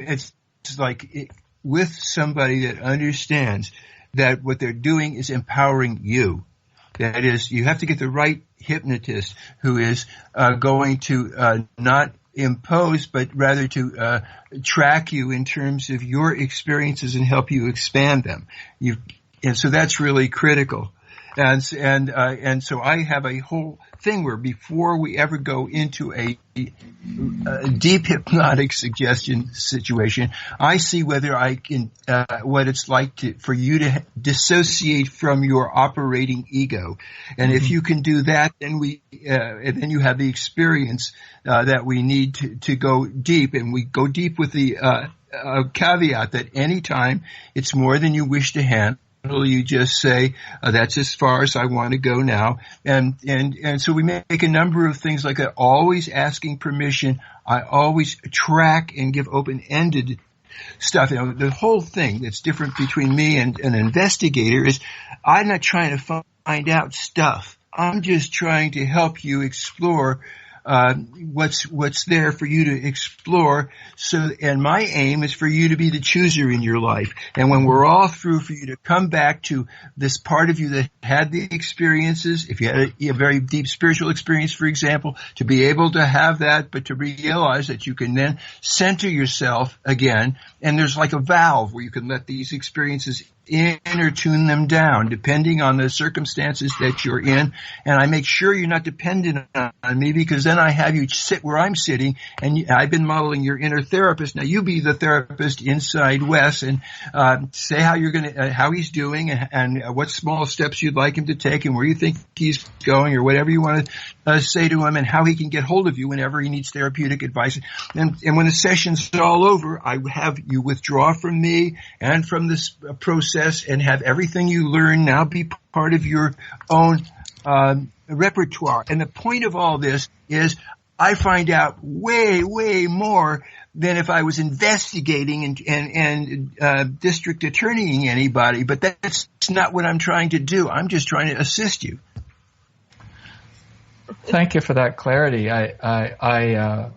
Speaker 1: It's like with somebody that understands that what they're doing is empowering you. That is, you have to get the right hypnotist who is going to not impose, but rather to track you in terms of your experiences and help you expand them. And so that's really critical. And so I have a whole thing where before we ever go into a deep hypnotic suggestion situation, I see whether I can what it's like for you to dissociate from your operating ego, and if you can do that, then and then you have the experience that we need to go deep, and we go deep with the caveat that any time it's more than you wish to handle, you just say, that's as far as I want to go now. And so we make a number of things like that, always asking permission. I always track and give open-ended stuff. The whole thing that's different between me and an investigator is I'm not trying to find out stuff. I'm just trying to help you explore what's there for you to explore. So, and my aim is for you to be the chooser in your life. And when we're all through, for you to come back to this part of you that had the experiences, if you had a very deep spiritual experience, for example, to be able to have that, but to realize that you can then center yourself again. And there's like a valve where you can let these experiences in or tune them down, depending on the circumstances that you're in. And I make sure you're not dependent on me, because then I have you sit where I'm sitting, and I've been modeling your inner therapist. Now you be the therapist inside Wes, and say how you're going to, how he's doing, and what small steps you'd like him to take, and where you think he's going, or whatever you want to say to him, and how he can get hold of you whenever he needs therapeutic advice. And when the session's all over, I have you withdraw from me and from this process, and have everything you learn now be part of your own repertoire. And the point of all this is I find out way, way more than if I was investigating and district attorneying anybody. But that's not what I'm trying to do. I'm just trying to assist you.
Speaker 10: Thank you for that clarity. I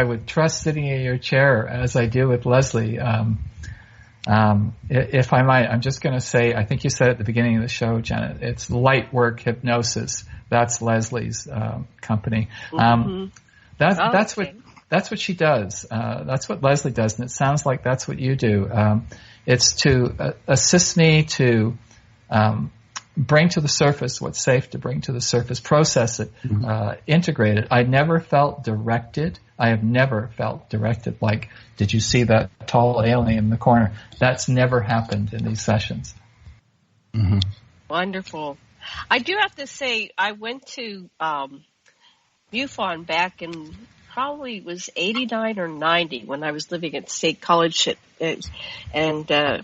Speaker 10: would trust sitting in your chair as I do with Lesley. If I might, I'm just going to say, I think you said at the beginning of the show, Janet, it's Light Work Hypnosis. That's Lesley's company. That's what she does. That's what Lesley does, and it sounds like that's what you do. It's to assist me to bring to the surface what's safe to bring to the surface, process it, integrate it. I never felt directed. I have never felt directed like, did you see that tall alien in the corner? That's never happened in these sessions.
Speaker 1: Mm-hmm.
Speaker 9: Wonderful. I do have to say, I went to MUFON back in probably was 89 or 90 when I was living at State College, and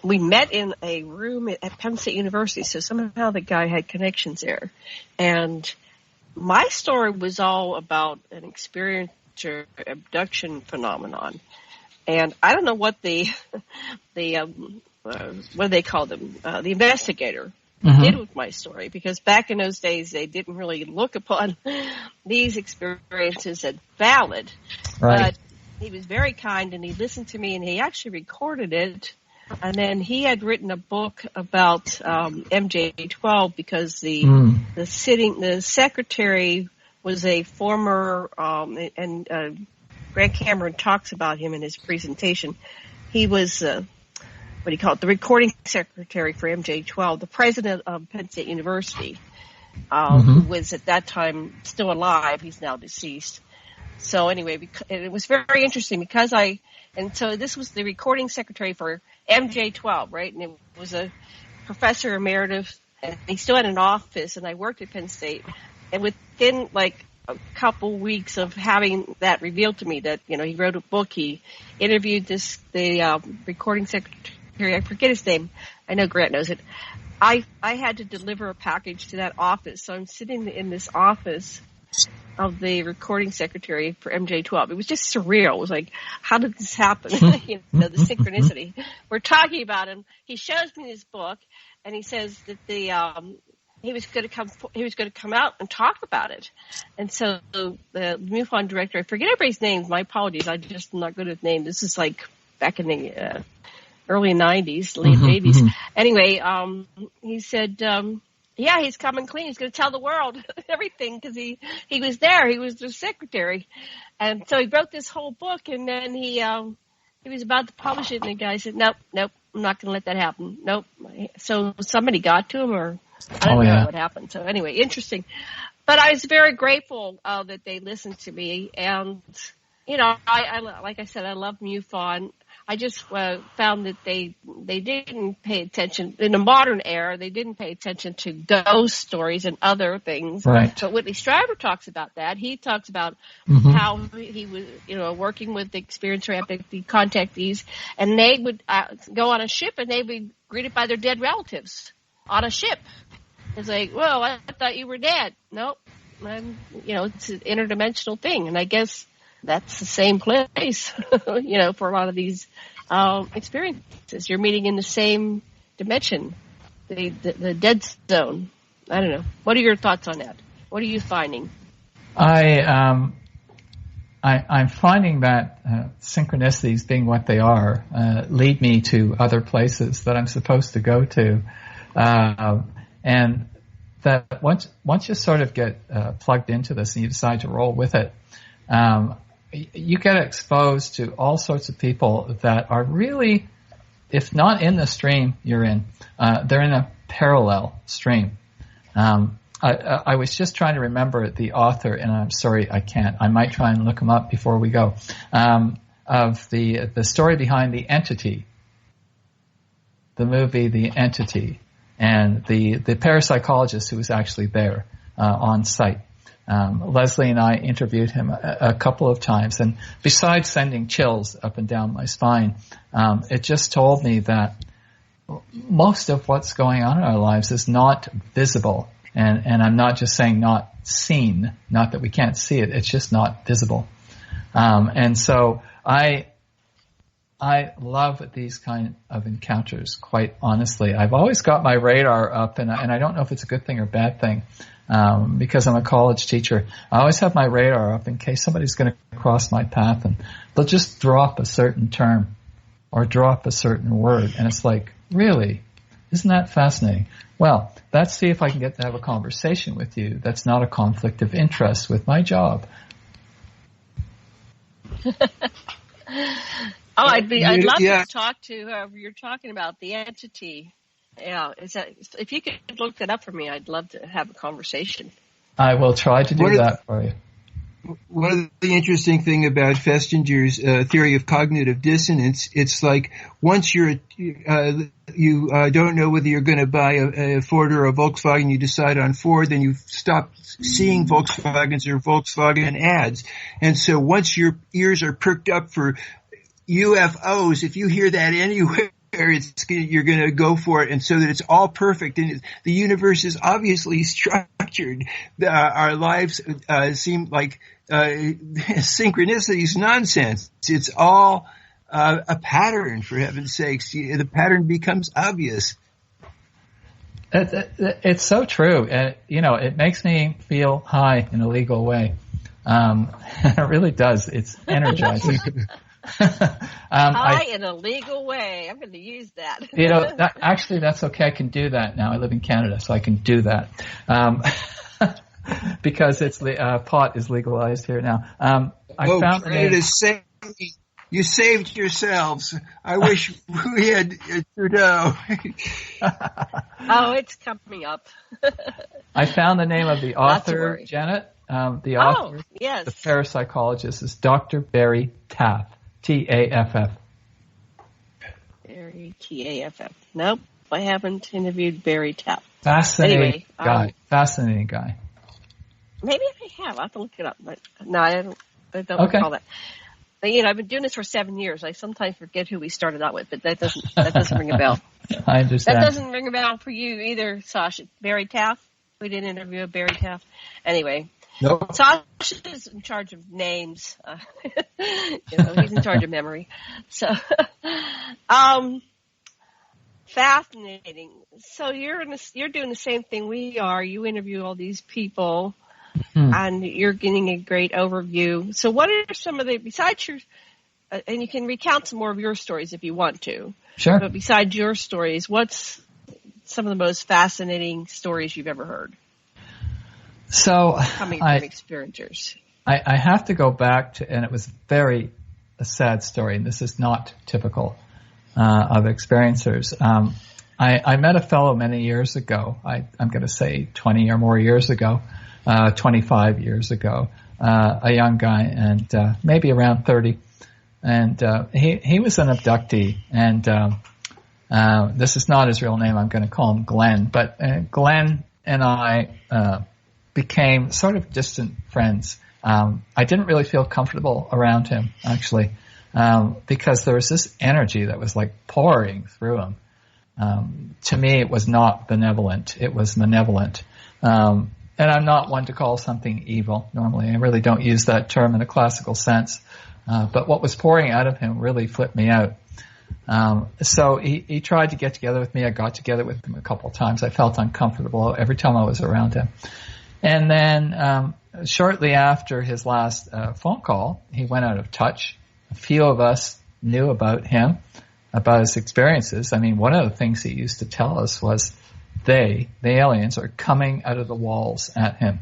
Speaker 9: we met in a room at Penn State University, so somehow the guy had connections there. And my story was all about an experience or abduction phenomenon. And I don't know what what do they call them? The investigator did with my story, because back in those days they didn't really look upon these experiences as valid. Right. But he was very kind, and he listened to me, and he actually recorded it. And then he had written a book about MJ-12, because the secretary was a former and Greg Cameron talks about him in his presentation. He was the recording secretary for MJ-12, the president of Penn State University, who was at that time still alive. He's now deceased. So anyway, it was very interesting because so this was the recording secretary for MJ-12, right? And it was a professor emeritus, and he still had an office, and I worked at Penn State. And within like a couple weeks of having that revealed to me that, he wrote a book, he interviewed the recording secretary, I forget his name, I know Grant knows it. I had to deliver a package to that office, so I'm sitting in this office of the recording secretary for MJ-12. It was just surreal. It was like, how did this happen? The synchronicity. We're talking about him. He shows me his book, and he says that he was going to come out and talk about it. And so the MUFON director, I forget everybody's names. My apologies. I'm just not good with names. This is like back in the early 90s, late 80s. Anyway, he said, yeah, he's coming clean. He's going to tell the world everything, because he was there. He was the secretary. And so he wrote this whole book, and then he was about to publish it, and the guy said, nope, I'm not going to let that happen. Nope. So somebody got to him, or I don't know what happened. So anyway, interesting. But I was very grateful that they listened to me. And, I like I said, I love MUFON. I just found that they didn't pay attention in the modern era. They didn't pay attention to ghost stories and other things. Right. But Whitley Strieber talks about that. He talks about how he was, working with the experienced or abductee contactees, and they would go on a ship, and they'd be greeted by their dead relatives on a ship. It's like, well, I thought you were dead. Nope. It's an interdimensional thing, and I guess that's the same place, for a lot of these experiences. You're meeting in the same dimension, the dead zone. I don't know. What are your thoughts on that? What are you finding?
Speaker 10: I'm finding that synchronicities, being what they are, lead me to other places that I'm supposed to go to, and that once you sort of get plugged into this and you decide to roll with it, you get exposed to all sorts of people that are really, if not in the stream you're in, they're in a parallel stream. I was just trying to remember the author, and I'm sorry I can't. I might try and look him up before we go. Of the story behind The Entity, the movie The Entity, and the parapsychologist who was actually there on site. Lesley and I interviewed him a couple of times, and besides sending chills up and down my spine, it just told me that most of what's going on in our lives is not visible. And I'm not just saying not seen, not that we can't see it, it's just not visible. And so I love these kind of encounters, quite honestly. I've always got my radar up, and I don't know if it's a good thing or bad thing, because I'm a college teacher. I always have my radar up in case somebody's going to cross my path, and they'll just drop a certain term or drop a certain word, and it's like, really? Isn't that fascinating? Well, let's see if I can get to have a conversation with you that's not a conflict of interest with my job.
Speaker 9: I'd love to talk to whoever you're talking about, The Entity. Yeah, if you could look that up for me, I'd love to have a conversation.
Speaker 10: I will try to do that for you.
Speaker 1: One of the interesting thing about Festinger's theory of cognitive dissonance, it's like once you don't know whether you're going to buy a Ford or a Volkswagen, you decide on Ford, then you stop seeing Volkswagens or Volkswagen ads. And so once your ears are perked up for UFOs, if you hear that anywhere, you're going to go for it, and so that it's all perfect. And the universe is obviously structured. Our lives seem like synchronicities, nonsense. It's all a pattern, for heaven's sakes. The pattern becomes obvious.
Speaker 10: It's so true. It makes me feel high in a legal way. It really does. It's energizing.
Speaker 9: High in a legal way. I'm going to use that.
Speaker 10: Actually, that's okay. I can do that now. I live in Canada, so I can do that. Because it's pot is legalized here now. I found
Speaker 1: you saved yourselves. I wish we had Trudeau.
Speaker 9: Oh, it's coming up.
Speaker 10: I found the name of the author, Janet. The author,
Speaker 9: yes.
Speaker 10: The parapsychologist, is Dr. Barry Taff. Taff.
Speaker 9: Barry Taff. Nope, I haven't interviewed Barry Taff.
Speaker 10: Fascinating guy. Fascinating guy.
Speaker 9: Maybe I have. I'll have to look it up. But no, I don't recall that. But, I've been doing this for 7 years. I sometimes forget who we started out with, but that doesn't ring a bell.
Speaker 10: I understand.
Speaker 9: That doesn't ring a bell for you either, Sasha. Barry Taff? We didn't interview Barry Taff. Anyway.
Speaker 1: Nope.
Speaker 9: Sasha's in charge of names. He's in charge of memory. So, fascinating. So you're doing the same thing we are. You interview all these people, and you're getting a great overview. So what are some of besides your, and you can recount some more of your stories if you want to.
Speaker 10: Sure.
Speaker 9: But besides your stories, what's some of the most fascinating stories you've ever heard?
Speaker 10: So
Speaker 9: coming from experiencers.
Speaker 10: I have to go back to, and it was a sad story, and this is not typical of experiencers. I met a fellow many years ago. I'm going to say 20 or more years ago, 25 years ago, a young guy, and maybe around 30. And he was an abductee, and this is not his real name. I'm going to call him Glenn. But Glenn and I became sort of distant friends. I didn't really feel comfortable around him, actually, because there was this energy that was like pouring through him. To me, it was not benevolent. It was malevolent. And I'm not one to call something evil. Normally, I really don't use that term in a classical sense. But what was pouring out of him really flipped me out. So he tried to get together with me. I got together with him a couple of times. I felt uncomfortable every time I was around him. And then shortly after his last phone call, he went out of touch. A few of us knew about him, about his experiences. I mean, one of the things he used to tell us was the aliens, are coming out of the walls at him.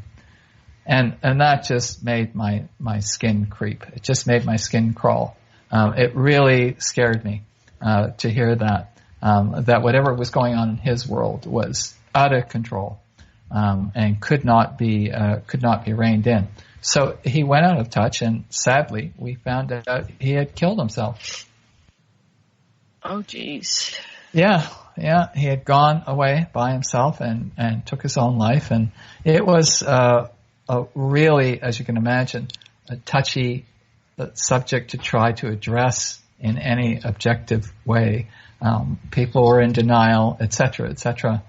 Speaker 10: And that just made my skin creep. It just made my skin crawl. It really scared me to hear that whatever was going on in his world was out of control and could not be reined in. So he went out of touch, and sadly, we found out he had killed himself.
Speaker 9: Oh, jeez.
Speaker 10: Yeah, he had gone away by himself and took his own life, and it was a really, as you can imagine, a touchy subject to try to address in any objective way. People were in denial, etc., etc.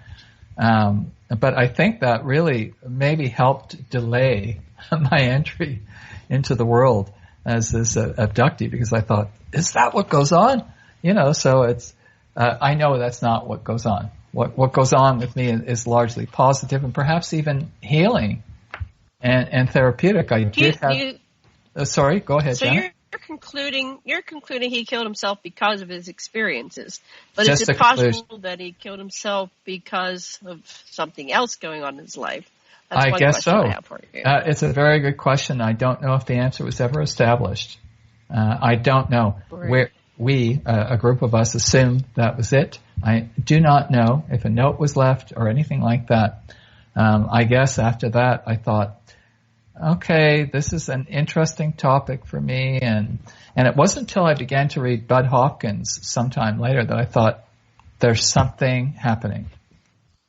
Speaker 10: But I think that really maybe helped delay my entry into the world as this abductee, because I thought, is that what goes on? So it's, I know that's not what goes on. What goes on with me is largely positive and perhaps even healing and therapeutic. I did have. Sorry, go ahead,
Speaker 9: so
Speaker 10: Janet.
Speaker 9: You're concluding he killed himself because of his experiences. But
Speaker 10: Just
Speaker 9: is it possible that he killed himself because of something else going on in his life? That's
Speaker 10: I
Speaker 9: one
Speaker 10: guess so.
Speaker 9: I have for you.
Speaker 10: It's a very good question. I don't know if the answer was ever established. I don't know.
Speaker 9: Right.
Speaker 10: We, a group of us, assumed that was it. I do not know if a note was left or anything like that. I guess after that, I thought, okay, this is an interesting topic for me. And it wasn't until I began to read Bud Hopkins sometime later that I thought, there's something happening.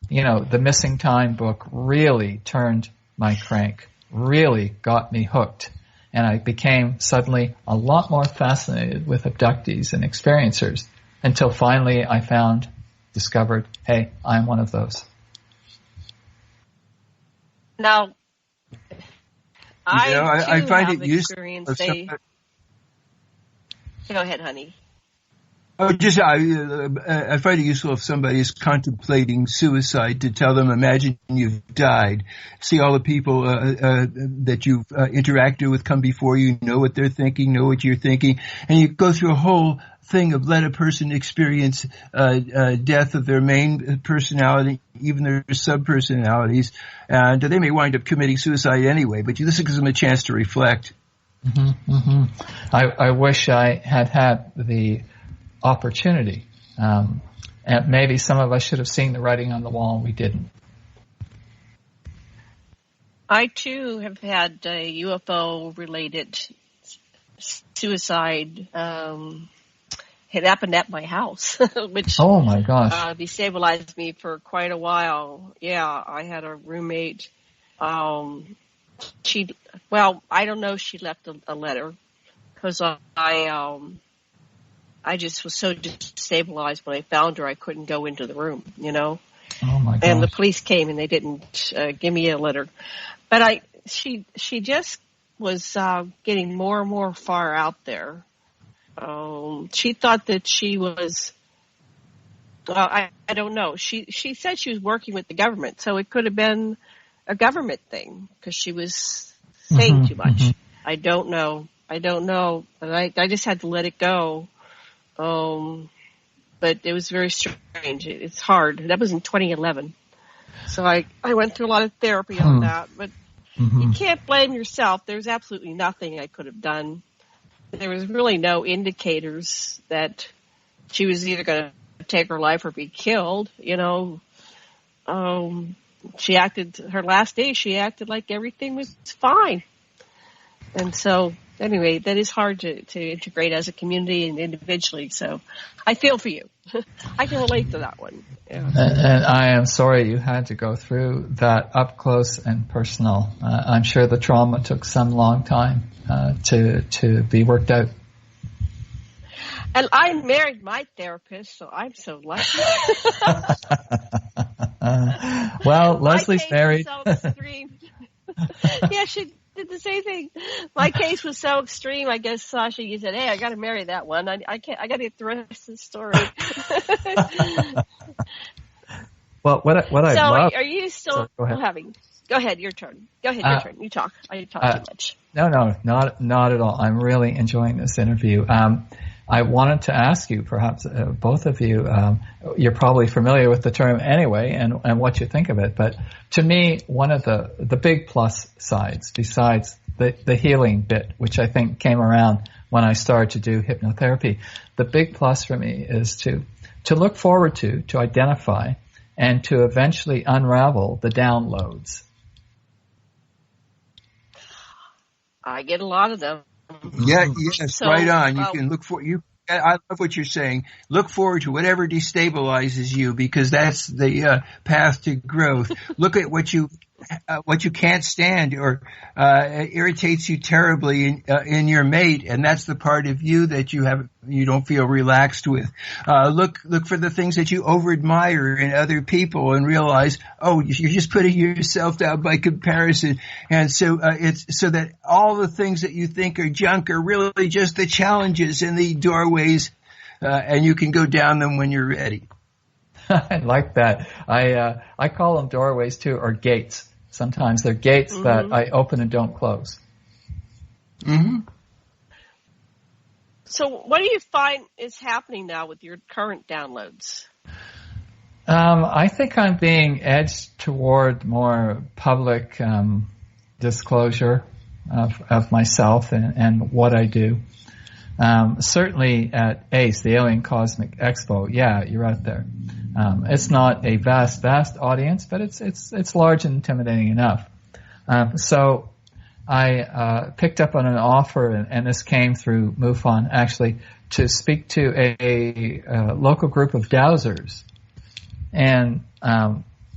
Speaker 10: The Missing Time book really turned my crank, really got me hooked. And I became suddenly a lot more fascinated with abductees and experiencers until finally I discovered, hey, I'm one of those.
Speaker 9: Now,
Speaker 1: I find it useful.
Speaker 9: Go ahead, honey.
Speaker 1: I find it useful if somebody is contemplating suicide to tell them, imagine you've died. See all the people that you've interacted with come before you, know what they're thinking, know what you're thinking, and you go through a whole thing of let a person experience death of their main personality, even their sub-personalities, and they may wind up committing suicide anyway, but this gives them a chance to reflect.
Speaker 10: Mm-hmm, mm-hmm. I wish I had the opportunity. And maybe some of us should have seen the writing on the wall and we didn't.
Speaker 9: I, too, have had a UFO-related suicide. It happened at my house, which
Speaker 10: oh my gosh,
Speaker 9: destabilized me for quite a while. Yeah, I had a roommate. I don't know if she left a letter because I just was so destabilized when I found her. I couldn't go into the room,
Speaker 10: Oh my gosh.
Speaker 9: And the police came and they didn't give me a letter. But she just was getting more and more far out there. She thought that she was. I don't know. She said she was working with the government, so it could have been a government thing because she was saying too much. Mm-hmm. I don't know. But I just had to let it go. But it was very strange. It's hard. That was in 2011. So I went through a lot of therapy on that, but you can't blame yourself. There's absolutely nothing I could have done. There was really no indicators that she was either going to take her life or be killed. She acted, her last day, she acted like everything was fine. And so, anyway, that is hard to integrate as a community and individually. So I feel for you. I can relate to that one. Yeah.
Speaker 10: And I am sorry you had to go through that up close and personal. I'm sure the trauma took some long time to be worked out.
Speaker 9: And I married my therapist, so I'm so lucky.
Speaker 10: Well, Lesley's married.
Speaker 9: So extreme. Yeah, she did the same thing. My case was so extreme. I guess Sasha, you said, "Hey, I got to marry that one. I can't. I got to get the rest of the story."
Speaker 10: Well, what I love.
Speaker 9: So, are you still having? Go ahead, your turn. Go ahead, your turn. You talk. I talk too much.
Speaker 10: No, not at all. I'm really enjoying this interview. I wanted to ask you, perhaps both of you, you're probably familiar with the term anyway, and what you think of it. But to me, one of the big plus sides, besides the healing bit, which I think came around when I started to do hypnotherapy, the big plus for me is to look forward to identify, and to eventually unravel the downloads.
Speaker 9: I get a lot of them.
Speaker 1: Yeah, yes, so, right on. You can look for you. I love what you're saying. Look forward to whatever destabilizes you, because that's the path to growth. Look at what you can't stand or irritates you terribly in your mate, and that's the part of you that you don't feel relaxed with. Look for the things that you over admire in other people, and realize, oh, you're just putting yourself down by comparison. And so it's so that all the things that you think are junk are really just the challenges in the doorways, and you can go down them when you're ready.
Speaker 10: I like that. I call them doorways too, or gates. Sometimes they're gates that I open and don't close.
Speaker 1: Mm-hmm.
Speaker 9: So what do you find is happening now with your current downloads?
Speaker 10: I think I'm being edged toward more public disclosure of myself and what I do. Certainly at ACE, the Alien Cosmic Expo, yeah, you're out there. It's not a vast audience, but it's large and intimidating enough. So I picked up on an offer, and this came through MUFON, actually, to speak to a local group of dowsers. And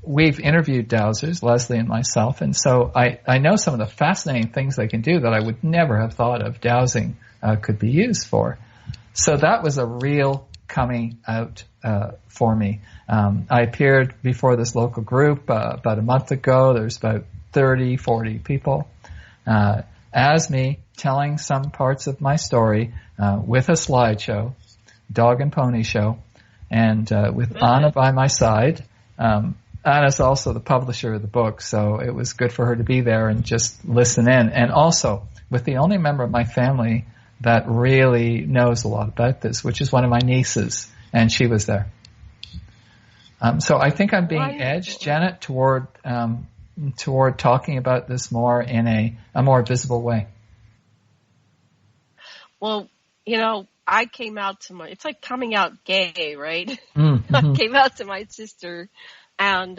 Speaker 10: we've interviewed dowsers, Lesley and myself, and so I know some of the fascinating things they can do that I would never have thought of dowsing could be used for. So that was a real coming out for me. I appeared before this local group about a month ago. There's about 30, 40 people. As me, telling some parts of my story with a slideshow, dog and pony show, and with Anna by my side. Anna's also the publisher of the book, so it was good for her to be there and just listen in. And also, with the only member of my family that really knows a lot about this, which is one of my nieces, and she was there. So I think I'm being edged, Janet, toward talking about this more in a more visible way.
Speaker 9: Well, I came out to it's like coming out gay, right?
Speaker 10: Mm-hmm.
Speaker 9: I came out to my sister, and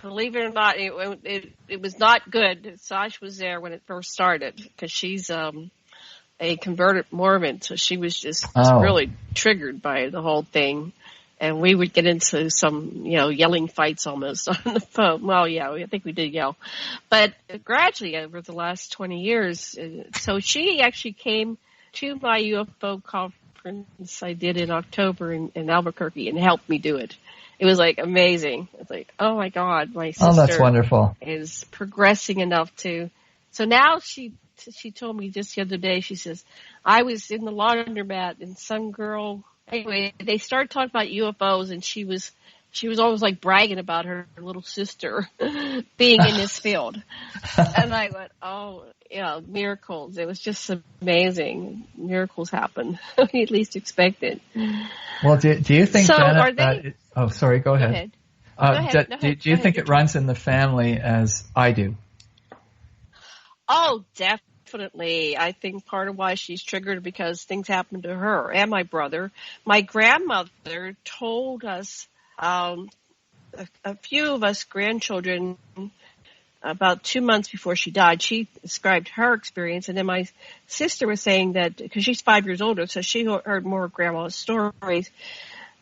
Speaker 9: believe it or not, it was not good. Sasha was there when it first started, because she's a converted Mormon, so she was just really triggered by the whole thing. And we would get into some, yelling fights almost on the phone. Well, yeah, I think we did yell. But gradually, over the last 20 years, so she actually came to my UFO conference I did in October in Albuquerque and helped me do it. It was like amazing. It's like, oh my God, my sister
Speaker 10: that's wonderful.
Speaker 9: Is progressing enough to. So now she told me just the other day, she says, I was in the laundromat and some girl, anyway, they started talking about UFOs, and she was always like bragging about her little sister being in this field. And I went, oh, yeah, miracles. It was just amazing. Miracles happen. We at least expect it.
Speaker 10: Well, do you think,
Speaker 9: so
Speaker 10: Janet, oh, sorry, go ahead.
Speaker 9: Go ahead.
Speaker 10: Do you think it runs in the family as I do?
Speaker 9: Oh, definitely. I think part of why she's triggered because things happened to her and my brother. My grandmother told us, a few of us grandchildren, about 2 months before she died, she described her experience. And then my sister was saying that, because she's 5 years older, so she heard more of Grandma's stories.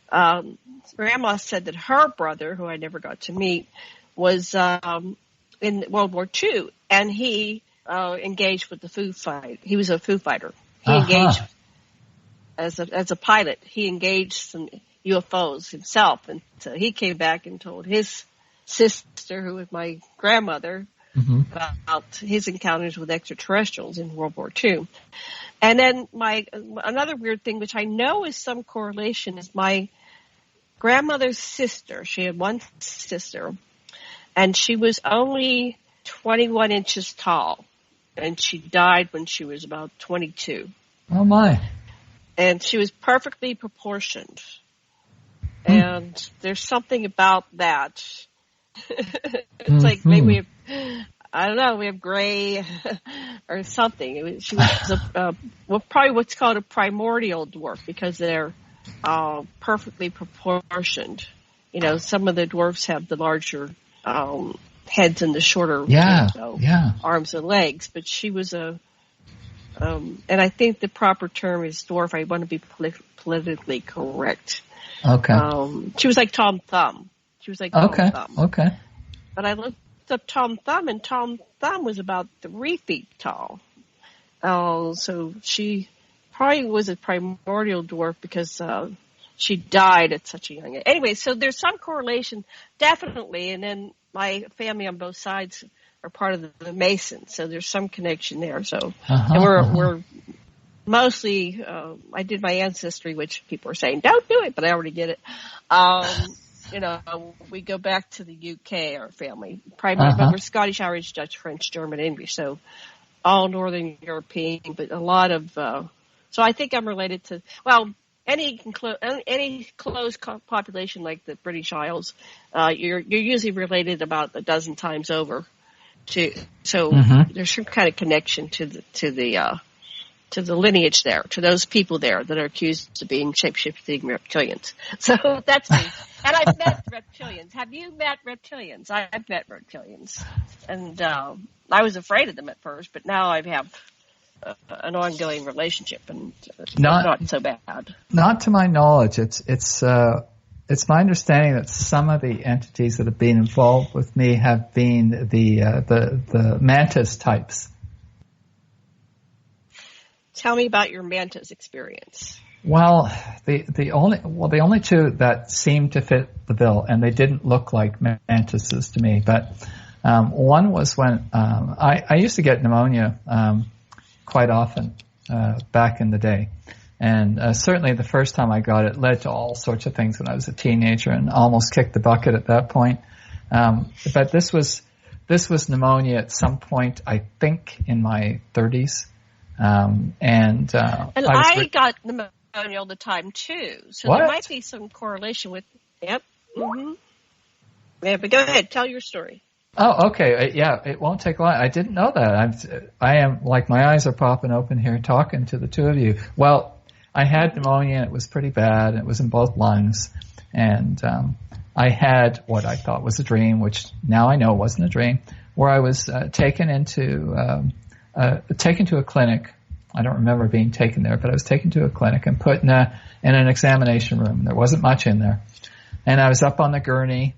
Speaker 9: Grandma said that her brother, who I never got to meet, was in World War II, and he engaged with the Foo Fight. He was a Foo Fighter. He engaged as a pilot. He engaged some UFOs himself, and so he came back and told his sister, who was my grandmother, about his encounters with extraterrestrials in World War II. And then another weird thing, which I know is some correlation, is my grandmother's sister. She had one sister, and she was only 21 inches tall, and she died when she was about 22.
Speaker 10: Oh, my.
Speaker 9: And she was perfectly proportioned. And there's something about that. It's like maybe we have, I don't know, we have gray or something. She was probably what's called a primordial dwarf because they're perfectly proportioned. You know, some of the dwarfs have the larger heads and the shorter arms and legs, but she was and I think the proper term is dwarf. I want to be politically correct.
Speaker 10: Okay.
Speaker 9: She was like Tom Thumb. She was like Tom Thumb.
Speaker 10: Okay.
Speaker 9: But I looked up Tom Thumb, and Tom Thumb was about 3 feet tall. So she probably was a primordial dwarf because she died at such a young age. Anyway, so there's some correlation, definitely. And then my family on both sides are part of the Masons, so there's some connection there. So, and we're mostly, I did my ancestry, which people are saying, don't do it, but I already did it. You know, we go back to the UK, our family. Primarily, but we're Scottish, Irish, Dutch, French, German, English, so all Northern European, but a lot of, so I think I'm related to, well, any close population like the British Isles, you're usually related about a dozen times over. So there's some kind of connection to the lineage there, to those people there that are accused of being shape-shifting reptilians. So that's me. And I've met reptilians. Have you met reptilians? I've met reptilians. And I was afraid of them at first, but now I have an ongoing relationship, and not so bad. Not
Speaker 10: to my knowledge. It's my understanding that some of the entities that have been involved with me have been the mantis types.
Speaker 9: Tell me about your mantis experience.
Speaker 10: Well, the only two that seemed to fit the bill, and they didn't look like mantises to me, but one was when I used to get pneumonia quite often back in the day. And certainly the first time I got it led to all sorts of things when I was a teenager and almost kicked the bucket at that point. But this was pneumonia at some point, I think, in my 30s. And
Speaker 9: I got pneumonia all the time too. So there might be some correlation with, yep. Mm-hmm. Yeah, but go ahead, tell your story.
Speaker 10: Oh, okay. Yeah, it won't take long. I didn't know that. I am like, my eyes are popping open here talking to the two of you. Well, I had pneumonia, and it was pretty bad. It was in both lungs. And I had what I thought was a dream, which now I know wasn't a dream, where I was taken to a clinic. I don't remember being taken there, but I was taken to a clinic and put in an examination room. There wasn't much in there. And I was up on the gurney,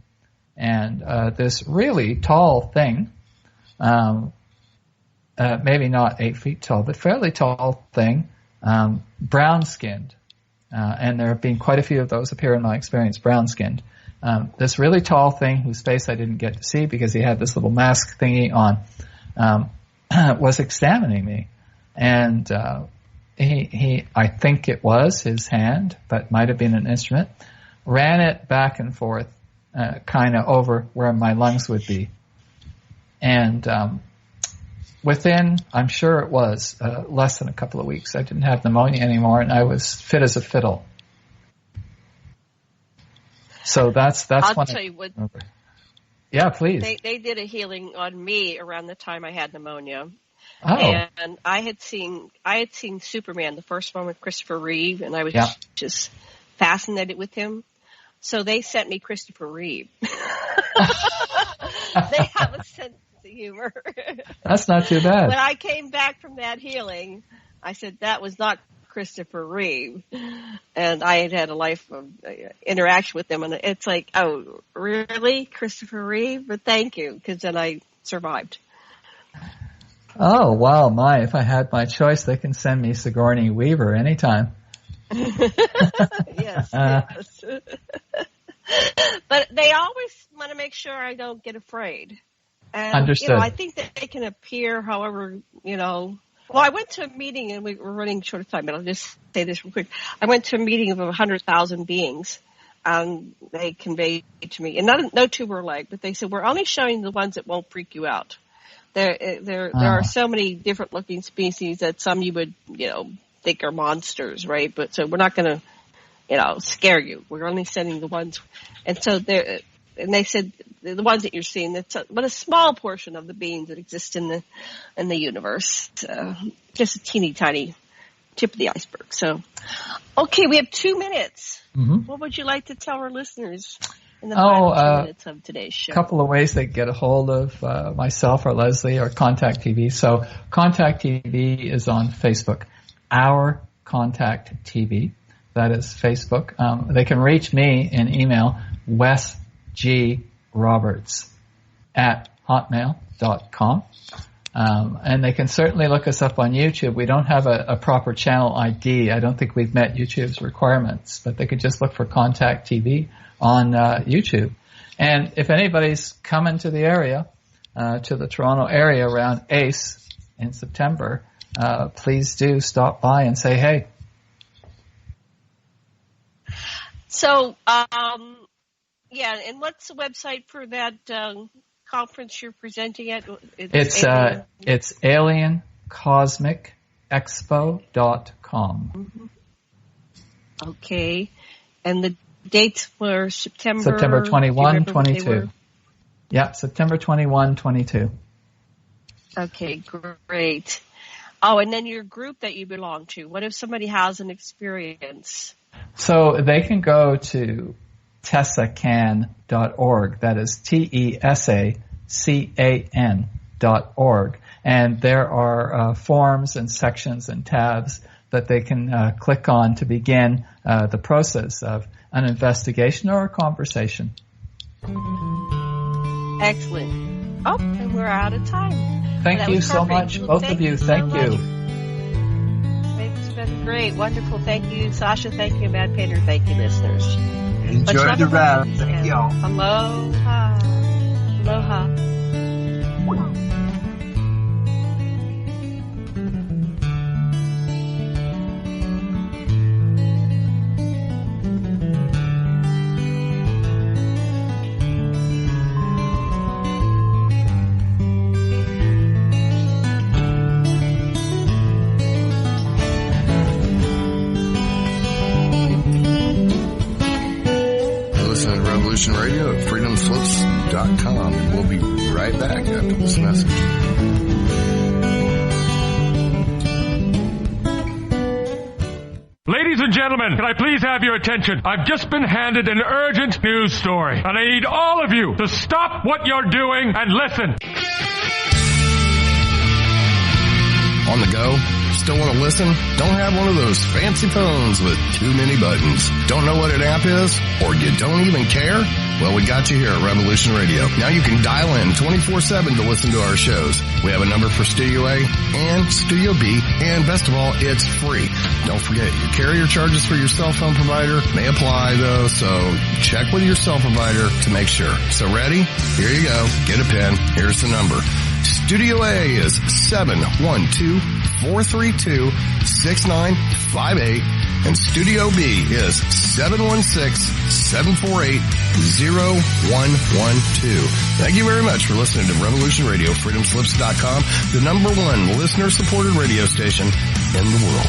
Speaker 10: and this really tall thing, maybe not 8 feet tall, but fairly tall thing, brown-skinned, and there have been quite a few of those appear in my experience, brown-skinned. This really tall thing, whose face I didn't get to see because he had this little mask thingy on, was examining me. And he, I think it was his hand, but might have been an instrument, ran it back and forth, kind of over where my lungs would be. And within, I'm sure it was less than a couple of weeks, I didn't have pneumonia anymore, and I was fit as a fiddle. So that's
Speaker 9: I'll
Speaker 10: when
Speaker 9: tell you what.
Speaker 10: Yeah, please.
Speaker 9: They did a healing on me around the time I had pneumonia.
Speaker 10: Oh.
Speaker 9: And I had seen Superman, the first one with Christopher Reeve, and I was just fascinated with him. So they sent me Christopher Reeve. They have a sense of humor.
Speaker 10: That's not too bad.
Speaker 9: When I came back from that healing, I said that was not Christopher Reeve, and I had a life of interaction with them, and it's like, oh, really, Christopher Reeve? But thank you, because then I survived.
Speaker 10: Oh, wow, if I had my choice, they can send me Sigourney Weaver anytime.
Speaker 9: Yes. But they always want to make sure I don't get afraid. And,
Speaker 10: Understood.
Speaker 9: I think that they can appear however, Well, I went to a meeting, and we were running short of time, but I'll just say this real quick. I went to a meeting of 100,000 beings they conveyed to me, and no two were alike, but they said, we're only showing the ones that won't freak you out. There are so many different looking species that some you would, think are monsters, right? But so we're not going to, scare you. We're only sending the ones. And so they said the ones that you're seeing, that's but a small portion of the beings that exist in the universe. Just a teeny tiny tip of the iceberg. So, okay, we have 2 minutes. Mm-hmm. What would you like to tell our listeners in the final 2 minutes of today's show?
Speaker 10: A couple of ways they get a hold of myself or Lesley or Contact TV. So Contact TV is on Facebook. Our Contact TV. That is Facebook. They can reach me in email, Wes G. Roberts at hotmail.com. And they can certainly look us up on YouTube. We don't have a proper channel ID. I don't think we've met YouTube's requirements, but they could just look for Contact TV on YouTube. And if anybody's coming to the area, to the Toronto area around ACE in September, please do stop by and say hey.
Speaker 9: So, and what's the website for that conference you're presenting at?
Speaker 10: It's aliencosmicexpo.com.
Speaker 9: Mm-hmm. Okay. And the dates were
Speaker 10: September 21, 22. Yeah, September 21, 22.
Speaker 9: Okay, great. Oh, and then your group that you belong to. What if somebody has an experience?
Speaker 10: So they can go to tessacan.org. That is TESACAN.org. And there are forms and sections and tabs that they can click on to begin the process of an investigation or a conversation.
Speaker 9: Excellent. Oh, and we're out of time.
Speaker 10: Thank you so much, both of you. Thank you.
Speaker 9: It's been great. Wonderful. Thank you, Sasha. Thank you, Matt Painter. Thank you, listeners.
Speaker 1: Enjoy the ride. Thank y'all.
Speaker 9: Aloha. Aloha.
Speaker 3: Radio at freedomslips.com, and we'll be right back after this message.
Speaker 16: Ladies and gentlemen, can I please have your attention? I've just been handed an urgent news story, and I need all of you to stop what you're doing and listen.
Speaker 3: On the go? Still want to listen? Don't have one of those fancy phones with too many buttons. Don't know what an app is? Or you don't even care? Well, we got you here at Revolution Radio. Now you can dial in 24/7 to listen to our shows. We have a number for Studio A and Studio B, and best of all, it's free. Don't forget, your carrier charges for your cell phone provider may apply, though, so check with your cell provider to make sure. So ready? Here you go. Get a pen. Here's the number. Studio A is 712-432-6958, and Studio B is 716-748-0112. Thank you very much for listening to Revolution Radio, freedomslips.com, the #1 listener-supported radio station in the world.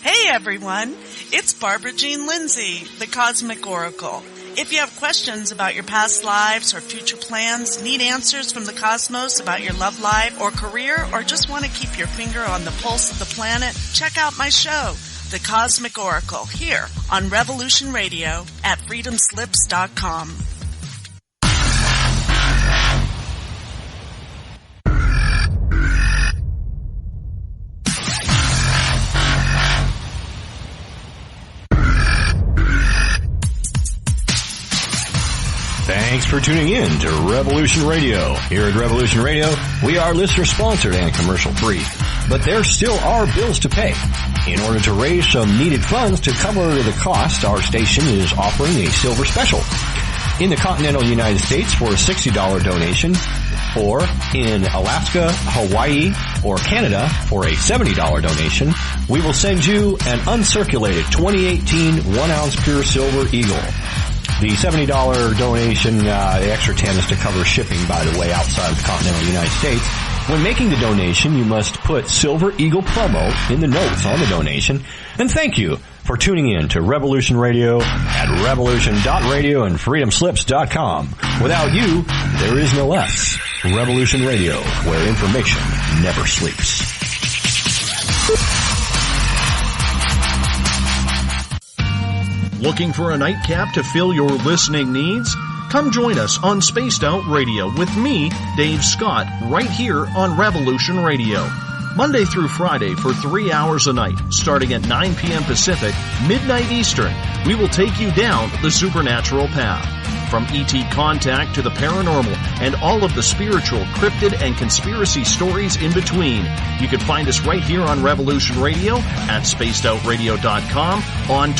Speaker 17: Hey everyone, it's Barbara Jean Lindsay, the Cosmic Oracle. If you have questions about your past lives or future plans, need answers from the cosmos about your love life or career, or just want to keep your finger on the pulse of the planet, check out my show, The Cosmic Oracle, here on Revolution Radio at freedomslips.com.
Speaker 15: Thanks for tuning in to Revolution Radio. Here at Revolution Radio, we are listener-sponsored and commercial-free. But there still are bills to pay. In order to raise some needed funds to cover the cost, our station is offering a silver special. In the continental United States, for a $60 donation, Or in Alaska, Hawaii, or Canada for a $70 donation, we will send you an uncirculated 2018 1-ounce pure silver Eagle. The $70 donation, the extra 10 is to cover shipping, by the way, outside of the continental United States. When making the donation, you must put Silver Eagle promo in the notes on the donation. And thank you for tuning in to Revolution Radio at revolution.radio and freedomslips.com. Without you, there is no us. Revolution Radio, where information never sleeps.
Speaker 18: Looking for a nightcap to fill your listening needs? Come join us on Spaced Out Radio with me, Dave Scott, right here on Revolution Radio. Monday through Friday for 3 hours a night, starting at 9 p.m. Pacific, midnight Eastern, we will take you down the supernatural path. From E.T. contact to the paranormal and all of the spiritual, cryptid, and conspiracy stories in between. You can find us right here on Revolution Radio, at spacedoutradio.com, on